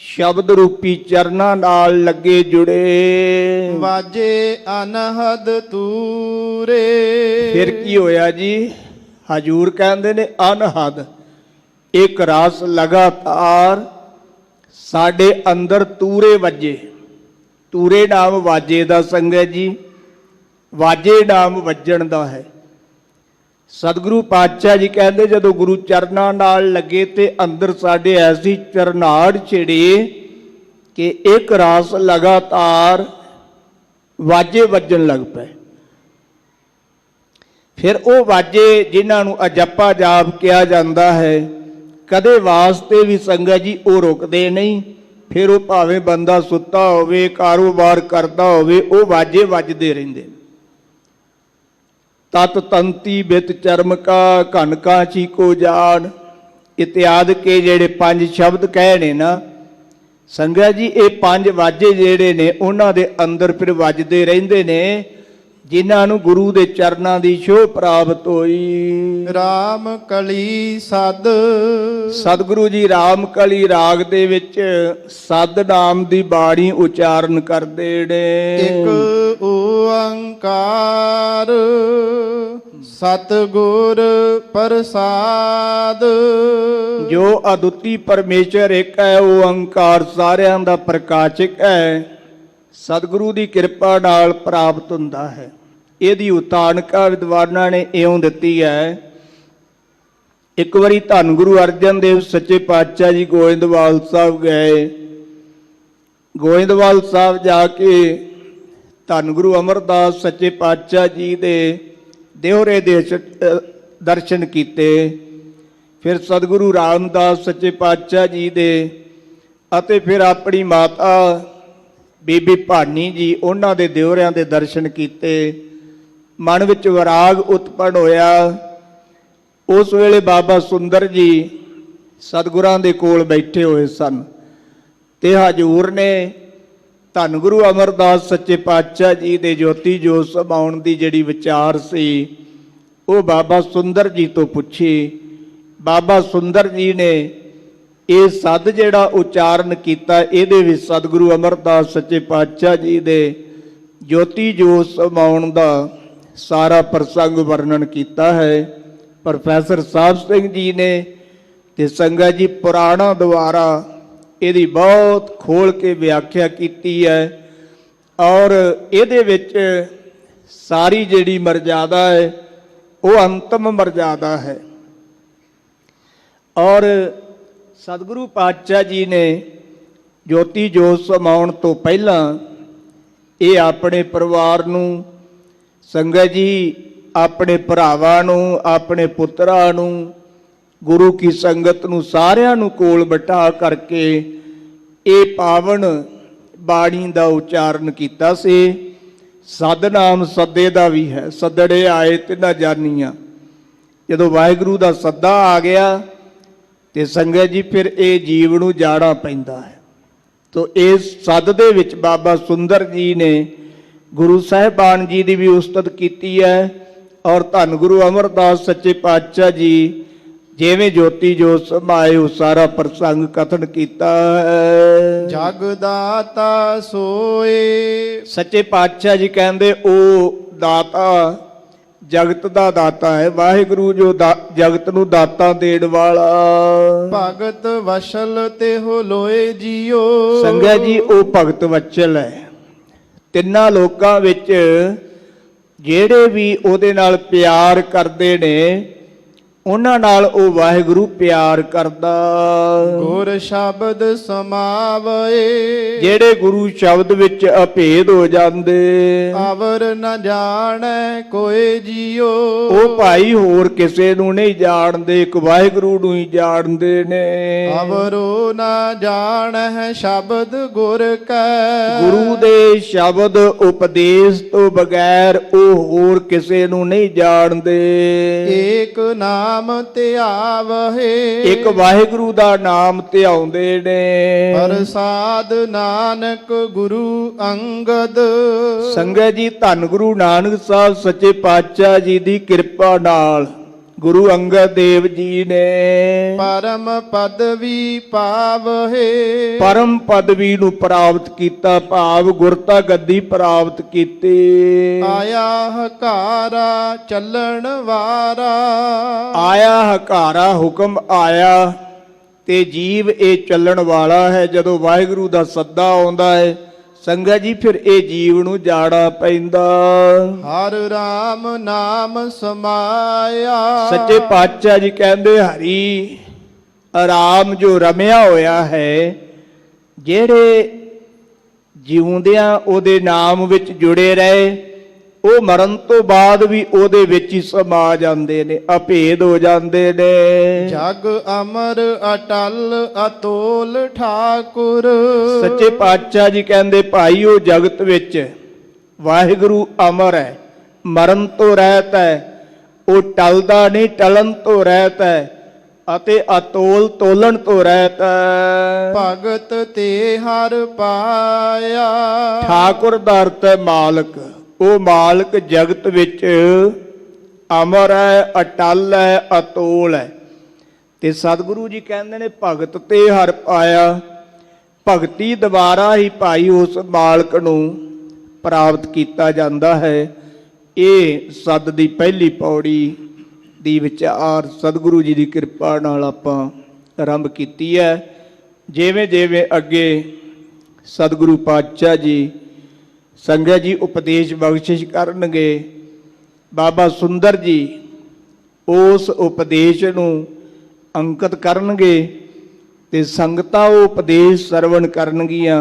ਸ਼ਬਦ ਰੂਪੀ ਚਰਨਾਂ ਨਾਲ ਲੱਗੇ ਜੁੜੇ। ਵਾਜੇ ਅਨਹਦ ਤੂਰੇ। ਫਿਰ ਕੀ ਹੋਇਆ ਜੀ? ਹਜੂਰ ਕਹਿੰਦੇ ਨੇ ਅਨਹਦ ਇੱਕ ਰਸ ਲਗਾਤਾਰ ਸਾਡੇ ਅੰਦਰ ਤੂਰੇ ਵੱਜੇ। ਤੂਰੇ ਨਾਮ ਵਾਜੇ ਦਾ ਸੰਗਤ ਜੀ, ਵਾਜੇ ਨਾਮ ਵੱਜਣ ਦਾ ਹੈ। ਸਤਿਗੁਰੂ ਪਾਤਸ਼ਾਹ ਜੀ ਕਹਿੰਦੇ ਜਦੋਂ ਗੁਰੂ ਚਰਨਾਂ ਨਾਲ ਲੱਗੇ ਤੇ ਅੰਦਰ ਸਾਡੇ ਐਸੀ ਚਰਨਾੜ ਛਿੜੀ ਕਿ ਇੱਕ ਰਸ ਲਗਾਤਾਰ ਵਾਜੇ ਵੱਜਣ ਲੱਗ ਪਏ। ਫਿਰ ਉਹ ਵਾਜੇ ਜਿਨ੍ਹਾਂ ਨੂੰ ਅਜੱਪਾ ਜਾਪ ਕਿਹਾ ਜਾਂਦਾ ਹੈ ਕਦੇ ਵਾਸਤੇ ਵੀ ਸੰਗਤ ਜੀ ਉਹ ਰੁਕਦੇ ਨਹੀਂ। ਫਿਰ ਉਹ ਭਾਵੇਂ ਬੰਦਾ ਸੁੱਤਾ ਹੋਵੇ, ਕਾਰੋਬਾਰ ਕਰਦਾ ਹੋਵੇ, ਉਹ ਵਾਜੇ ਵੱਜਦੇ ਰਹਿੰਦੇ। ਤਤ ਤੰਤੀ ਬਿਤ ਚਰਮ ਕਾ ਘਨ ਕਾ ਚੀਕੋ ਜਾਣ ਇਤਿਆਦ ਕੇ ਜਿਹੜੇ ਪੰਜ ਸ਼ਬਦ ਕਹੇ ਨੇ ਨਾ ਸੰਗਤ ਜੀ, ਇਹ ਪੰਜ ਵਾਜੇ ਜਿਹੜੇ ਨੇ ਉਹਨਾਂ ਦੇ ਅੰਦਰ ਫਿਰ ਵੱਜਦੇ ਰਹਿੰਦੇ ਨੇ ਜਿਨ੍ਹਾਂ ਨੂੰ ਗੁਰੂ ਦੇ ਚਰਨਾਂ ਦੀ ਛੋਹ ਪ੍ਰਾਪਤ ਹੋਈ। ਰਾਮ ਕਲੀ ਸਦ। ਸਤਿਗੁਰੂ ਜੀ ਰਾਮ ਕਲੀ ਰਾਗ ਦੇ ਵਿੱਚ ਸਦ ਨਾਮ ਦੀ ਬਾਣੀ ਉਚਾਰਨ ਕਰਦੇ ਨੇ। ਇੱਕ ਓੰਕਾਰ ਸਤਿਗੁਰ ਪ੍ਰਸਾਦ। ਜੋ ਅਦੁੱਤੀ ਪਰਮੇਸ਼ਰ ਇੱਕ ਹੈ, ਉਹ ਓੰਕਾਰ ਸਾਰਿਆਂ ਦਾ ਪ੍ਰਕਾਸ਼ਕ ਹੈ, ਸਤਿਗੁਰੂ ਦੀ ਕਿਰਪਾ ਨਾਲ ਪ੍ਰਾਪਤ ਹੁੰਦਾ ਹੈ। ਇਹਦੀ ਉਤਾਨਕਾ ਵਿਦਵਾਨਾਂ ਨੇ ਇਉਂ ਦਿੱਤੀ ਹੈ। ਇੱਕ ਵਾਰੀ ਧੰਨ ਗੁਰੂ ਅਰਜਨ ਦੇਵ ਸੱਚੇ ਪਾਤਸ਼ਾਹ ਜੀ ਗੋਇੰਦਵਾਲ ਸਾਹਿਬ ਗਏ। ਗੋਇੰਦਵਾਲ ਸਾਹਿਬ ਜਾ ਕੇ ਧੰਨ ਗੁਰੂ ਅਮਰਦਾਸ ਸੱਚੇ ਪਾਤਸ਼ਾਹ ਜੀ ਦੇ ਦਿਹਰੇ ਦੇ ਦਰਸ਼ਨ ਕੀਤੇ। ਫਿਰ ਸਤਿਗੁਰੂ ਰਾਮਦਾਸ ਸੱਚੇ ਪਾਤਸ਼ਾਹ ਜੀ ਦੇ ਅਤੇ ਫਿਰ ਆਪਣੀ ਮਾਤਾ ਬੀਬੀ ਭਾਨੀ ਜੀ ਉਹਨਾਂ ਦੇ ਦਿਓਰਿਆਂ ਦੇ ਦਰਸ਼ਨ ਕੀਤੇ। ਮਨ ਵਿੱਚ ਵਿਰਾਗ ਉਤਪੰਨ ਹੋਇਆ। ਉਸ ਵੇਲੇ ਬਾਬਾ ਸੁੰਦਰ ਜੀ ਸਤਿਗੁਰਾਂ ਦੇ ਕੋਲ ਬੈਠੇ ਹੋਏ ਸਨ ਤੇ ਹਜੂਰ ਨੇ ਧੰਨ ਗੁਰੂ ਅਮਰਦਾਸ ਸੱਚੇ ਪਾਤਸ਼ਾਹ ਜੀ ਦੇ ਜੋਤੀ ਜੋਤ ਸਮਾਉਣ ਦੀ ਜਿਹੜੀ ਵਿਚਾਰ ਸੀ ਉਹ ਬਾਬਾ ਸੁੰਦਰ ਜੀ ਤੋਂ ਪੁੱਛੀ। ਬਾਬਾ ਸੁੰਦਰ ਜੀ ਨੇ ਇਹ ਸਦ ਜਿਹੜਾ ਉਚਾਰਨ ਕੀਤਾ ਇਹਦੇ ਵਿੱਚ ਸਤਿਗੁਰੂ ਅਮਰਦਾਸ ਸੱਚੇ ਪਾਤਸ਼ਾਹ ਜੀ ਦੇ ਜੋਤੀ ਜੋਤ ਸਮਾਉਣ ਦਾ ਸਾਰਾ ਪ੍ਰਸੰਗ ਵਰਣਨ ਕੀਤਾ ਹੈ। ਪ੍ਰੋਫੈਸਰ ਸਾਹਿਬ ਸਿੰਘ ਜੀ ਨੇ ਤੇ ਸੰਗਤ ਜੀ ਪੁਰਾਣਾ ਦੁਆਰਾ ਇਹਦੀ ਬਹੁਤ ਖੋਲ ਕੇ ਵਿਆਖਿਆ ਕੀਤੀ ਹੈ ਔਰ ਇਹਦੇ ਵਿੱਚ ਸਾਰੀ ਜਿਹੜੀ ਮਰਜ਼ਾਦਾ ਹੈ ਉਹ ਅੰਤਮ ਮਰਜ਼ਾਦਾ ਹੈ। ਔਰ ਸਤਿਗੁਰੂ ਪਾਤਸ਼ਾਹ ਜੀ ਨੇ ਜੋਤੀ ਜੋਤ ਸਮਾਉਣ ਤੋਂ ਪਹਿਲਾਂ ਇਹ ਆਪਣੇ ਪਰਿਵਾਰ ਨੂੰ, ਸੰਗਤ ਜੀ ਆਪਣੇ ਭਰਾਵਾਂ ਨੂੰ, ਆਪਣੇ ਪੁੱਤਰਾਂ ਨੂੰ, ਗੁਰੂ ਕੀ ਸੰਗਤ ਨੂੰ ਸਾਰਿਆਂ ਨੂੰ ਕੋਲ ਬਿਠਾ ਕਰਕੇ ਇਹ ਪਾਵਨ ਬਾਣੀ ਦਾ ਉਚਾਰਨ ਕੀਤਾ ਸੀ। ਸਤਿਨਾਮ ਸੱਦੇ ਦਾ ਵੀ ਹੈ, ਸੱਦੜੇ ਆਏ ਤੇ ਨਾ ਜਾਨੀਆਂ। ਜਦੋਂ ਵਾਹਿਗੁਰੂ ਦਾ ਸੱਦਾ ਆ ਗਿਆ ਤੇ ਸੰਗਤ ਜੀ ਫਿਰ ਇਹ ਜੀਵ ਨੂੰ ਜਾਣਾ ਪੈਂਦਾ ਹੈ। ਤੋ ਇਸ ਸੱਦ ਦੇ ਵਿੱਚ ਬਾਬਾ ਸੁੰਦਰ ਜੀ ਨੇ ਗੁਰੂ ਸਾਹਿਬਾਨ ਜੀ ਦੀ ਵੀ ਉਸਤਤ ਕੀਤੀ ਹੈ ਔਰ ਧੰਨ ਗੁਰੂ ਅਮਰਦਾਸ ਸੱਚੇ ਪਾਤਸ਼ਾਹ ਜੀ ਜਿਵੇਂ ਜੋਤੀ ਜੋਤ ਸਮਾਏ ਉਹ ਸਾਰਾ ਪ੍ਰਸੰਗ ਕਥਨ ਕੀਤਾ ਹੈ। ਜਗ ਦਾਤਾ ਸੋਏ। ਸੱਚੇ ਪਾਤਸ਼ਾਹ ਜੀ ਕਹਿੰਦੇ ਉਹ ਦਾਤਾ ਜਗਤ ਦਾ ਦਾਤਾ ਹੈ, ਵਾਹਿਗੁਰੂ ਜੋ ਜਗਤ ਨੂੰ ਦਾਤਾ ਦੇਣ ਵਾਲਾ। ਭਗਤ ਵਸ਼ਲ ਤੇ ਹੋ ਲੋਏ ਜੀਓ। ਸੰਗਤ ਜੀ ਉਹ ਭਗਤ ਵਚਲ ਹੈ। ਤਿੰਨਾਂ ਲੋਕਾਂ ਵਿੱਚ ਜਿਹੜੇ ਵੀ ਉਹਦੇ ਨਾਲ ਪਿਆਰ ਕਰਦੇ ਨੇ ਉਹਨਾਂ ਨਾਲ ਉਹ ਵਾਹਿਗੁਰੂ ਪਿਆਰ ਕਰਦਾ। ਗੁਰ ਸ਼ਬਦ ਸਮਾਵਏ। ਜਿਹੜੇ ਗੁਰੂ ਸ਼ਬਦ ਵਿੱਚ ਅਭੇਦ ਹੋ ਜਾਂਦੇ, ਅਵਰ ਨ ਜਾਣੈ ਕੋਏ ਜੀਓ। ਉਹ ਭਾਈ ਹੋਰ ਕਿਸੇ ਨੂੰ ਨਹੀਂ ਜਾਣਦੇ, ਇੱਕ ਵਾਹਿਗੁਰੂ ਨੂੰ ਹੀ ਜਾਣਦੇ ਨੇ। ਅਵਰੋ ਨ ਜਾਣੈ ਸ਼ਬਦ ਗੁਰ ਕੈ। ਗੁਰੂ ਦੇ ਸ਼ਬਦ ਉਪਦੇਸ਼ ਤੋਂ ਬਗੈਰ ਉਹ ਹੋਰ ਕਿਸੇ ਨੂੰ ਨਹੀਂ ਜਾਣਦੇ। ਏਕ ਨਾਮ ਧਿਆਵਹਿ। ਇੱਕ ਵਾਹਿਗੁਰੂ ਦਾ ਨਾਮ ਧਿਆਉਂਦੇ ਨੇ। ਪ੍ਰਸਾਦ ਨਾਨਕ ਗੁਰੂ ਅੰਗਦ। ਸੰਗਤ ਜੀ ਧੰਨ ਗੁਰੂ ਨਾਨਕ ਸਾਹਿਬ ਸੱਚੇ ਪਾਤਸ਼ਾਹ ਜੀ ਦੀ ਕਿਰਪਾ ਨਾਲ ਗੁਰੂ ਅੰਗਦ ਦੇਵ ਜੀ ਨੇ ਪਰਮ ਪਦਵੀ ਪਾਵਹਿ। ਪਰਮ ਪਦਵੀ ਨੂੰ ਪ੍ਰਾਪਤ ਕੀਤਾ, ਭਾਵ ਗੁਰਤਾ ਗੱਦੀ ਪ੍ਰਾਪਤ ਕੀਤੀ। ਆਇਆ ਹਕਾਰਾ ਚੱਲਣ ਵਾਰਾ। ਆਇਆ ਹਕਾਰਾ ਹੁਕਮ ਆਇਆ ਤੇ ਜੀਵ ਇਹ ਚੱਲਣ ਵਾਲਾ ਹੈ। ਜਦੋਂ ਵਾਹਿਗੁਰੂ ਦਾ ਸੱਦਾ ਆਉਂਦਾ ਹੈ ਸੰਗਤ ਜੀ ਫਿਰ ਇਹ ਜੀਵ ਨੂੰ ਜਾਣਾ ਪੈਂਦਾ। ਹਰ ਰਾਮ ਨਾਮ ਸਮਾਇਆ। ਸੱਚੇ ਪਾਤਸ਼ਾਹ ਜੀ ਕਹਿੰਦੇ ਹਰੀ ਆਰਾਮ ਜੋ ਰਮਿਆ ਹੋਇਆ ਹੈ, ਜਿਹੜੇ ਜਿਉਂਦਿਆਂ ਉਹਦੇ ਨਾਮ ਵਿੱਚ ਜੁੜੇ ਰਹੇ ਉਹ ਮਰਨ ਤੋਂ ਬਾਅਦ ਵੀ ਉਹਦੇ ਵਿੱਚ ਹੀ ਸਮਾ ਜਾਂਦੇ ਨੇ, ਅਭੇਦ ਹੋ ਜਾਂਦੇ ਨੇ। ਜਗ ਅਮਰ ਅਟਲ ਅਤੋਲ ਠਾਕੁਰ। ਸੱਚੇ ਪਾਤਸ਼ਾਹ ਜੀ ਕਹਿੰਦੇ ਭਾਈ ਉਹ ਜਗਤ ਵਿੱਚ ਵਾਹਿਗੁਰੂ ਅਮਰ ਹੈ, ਮਰਨ ਤੋਂ ਰਹਿਤ ਹੈ, ਉਹ ਟਲਦਾ ਨਹੀਂ, ਟਲਣ ਤੋਂ ਰਹਿਤ ਹੈ ਅਤੇ ਅਤੋਲ ਤੋਲਣ ਤੋਂ ਰਹਿਤ ਹੈ। ਭਗਤ ਤੇ ਹਰ ਪਾਇਆ। ਠਾਕੁਰ ਦਾ ਅਰਥ ਹੈ ਮਾਲਕ। ਉਹ ਮਾਲਕ ਜਗਤ ਵਿੱਚ ਅਮਰ ਹੈ, ਅਟਲ ਹੈ, ਅਤੋਲ ਹੈ। ਤੇ ਸਤਿਗੁਰੂ ਜੀ ਕਹਿੰਦੇ ਨੇ ਭਗਤ ਤੇ ਹਰ ਪਾਇਆ। ਭਗਤੀ ਦੁਆਰਾ ਹੀ ਭਾਈ ਉਸ ਮਾਲਕ ਨੂੰ ਪ੍ਰਾਪਤ ਕੀਤਾ ਜਾਂਦਾ ਹੈ। ਇਹ ਸੱਦ ਦੀ ਪਹਿਲੀ ਪੌੜੀ ਦੀ ਵਿਚਾਰ ਸਤਿਗੁਰੂ ਜੀ ਦੀ ਕਿਰਪਾ ਨਾਲ ਆਪਾਂ ਆਰੰਭ ਕੀਤੀ ਹੈ। ਜਿਵੇਂ ਜਿਵੇਂ ਅੱਗੇ ਸਤਿਗੁਰੂ ਪਾਤਸ਼ਾਹ ਜੀ ਸੰਗਤ ਜੀ ਉਪਦੇਸ਼ ਬਖਸ਼ਿਸ਼ ਕਰਨਗੇ, ਬਾਬਾ ਸੁੰਦਰ ਜੀ ਉਸ ਉਪਦੇਸ਼ ਨੂੰ ਅੰਕਿਤ ਕਰਨਗੇ ਤੇ ਸੰਗਤਾਂ ਉਹ ਉਪਦੇਸ਼ ਸਰਵਣ ਕਰਨਗੀਆਂ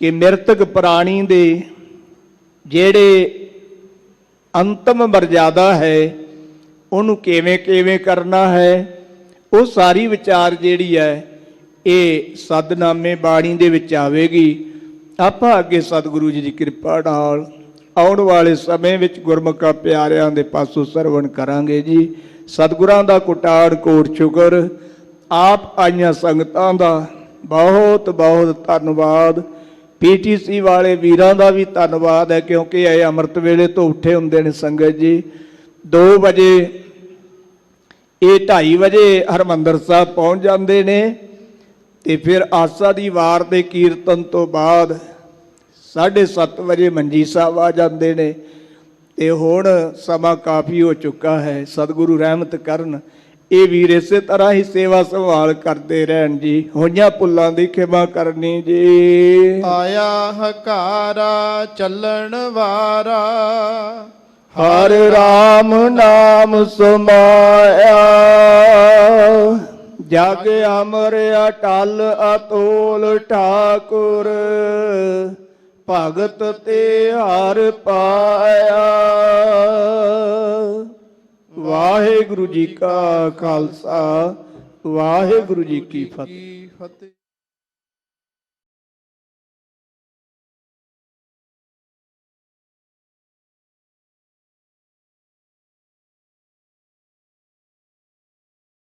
ਕਿ ਮਿਰਤਕ ਪ੍ਰਾਣੀ ਦੇ ਜਿਹੜੇ ਅੰਤਮ ਮਰਜ਼ਾਦਾ ਹੈ ਉਹਨੂੰ ਕਿਵੇਂ ਕਿਵੇਂ ਕਰਨਾ ਹੈ, ਉਹ ਸਾਰੀ ਵਿਚਾਰ ਜਿਹੜੀ ਹੈ ਇਹ ਸਤਿਨਾਮੇ ਬਾਣੀ ਦੇ ਵਿੱਚ ਆਵੇਗੀ। ਆਪਾਂ ਅੱਗੇ ਸਤਿਗੁਰੂ ਜੀ ਦੀ ਕਿਰਪਾ ਨਾਲ ਆਉਣ ਵਾਲੇ ਸਮੇਂ ਵਿੱਚ ਗੁਰਮੁਖਾਂ ਪਿਆਰਿਆਂ ਦੇ ਪਾਸੋਂ ਸਰਵਣ ਕਰਾਂਗੇ ਜੀ। ਸਤਿਗੁਰਾਂ ਦਾ ਕੋਟਾੜ ਕੋਟ ਸ਼ੁਕਰ, ਆਪ ਆਈਆਂ ਸੰਗਤਾਂ ਦਾ ਬਹੁਤ ਬਹੁਤ ਧੰਨਵਾਦ। ਪੀਟੀਸੀ ਵਾਲੇ ਵੀਰਾਂ ਦਾ ਵੀ ਧੰਨਵਾਦ ਹੈ ਕਿਉਂਕਿ ਇਹ ਅੰਮ੍ਰਿਤ ਵੇਲੇ ਤੋਂ ਉੱਠੇ ਹੁੰਦੇ ਨੇ ਸੰਗਤ ਜੀ। 2 ਵਜੇ ਇਹ 2:30 ਵਜੇ ਹਰਿਮੰਦਰ ਸਾਹਿਬ ਪਹੁੰਚ ਜਾਂਦੇ ਨੇ ਤੇ ਫਿਰ ਆਸਾ ਦੀ ਵਾਰ ਦੇ ਕੀਰਤਨ ਤੋਂ ਬਾਅਦ 7:30 ਵਜੇ ਮੰਜੀ ਸਾਹਿਬ ਆ ਜਾਂਦੇ ਨੇ। ਤੇ ਹੁਣ ਸਮਾਂ ਕਾਫੀ ਹੋ ਚੁੱਕਾ ਹੈ। ਸਤਿਗੁਰੂ ਰਹਿਮਤ ਕਰਨ ਇਹ ਵੀਰ ਇਸੇ ਤਰ੍ਹਾਂ ਹੀ ਸੇਵਾ ਸੰਭਾਲ ਕਰਦੇ ਰਹਿਣ ਜੀ। ਹੋਈਆਂ ਭੁੱਲਾਂ ਦੀ ਖਿਮਾ ਕਰਨੀ ਜੀ। ਆਇਆ ਹਕਾਰਾ ਚੱਲਣ ਵਾਰਾ। ਹਰ ਰਾਮ ਨਾਮ ਸਮਾਇਆ ਜਗ ਅਮਰ ਅਟਲ ਅਤੋਲ ਠਾਕੁਰ ਭਗਤ ਤੇ ਹਰ ਪਾਇਆ। ਵਾਹਿਗੁਰੂ ਜੀ ਕਾ ਖਾਲਸਾ ਵਾਹਿਗੁਰੂ ਜੀ ਕੀ ਫਤਿਹ। ਫਤਿਹ।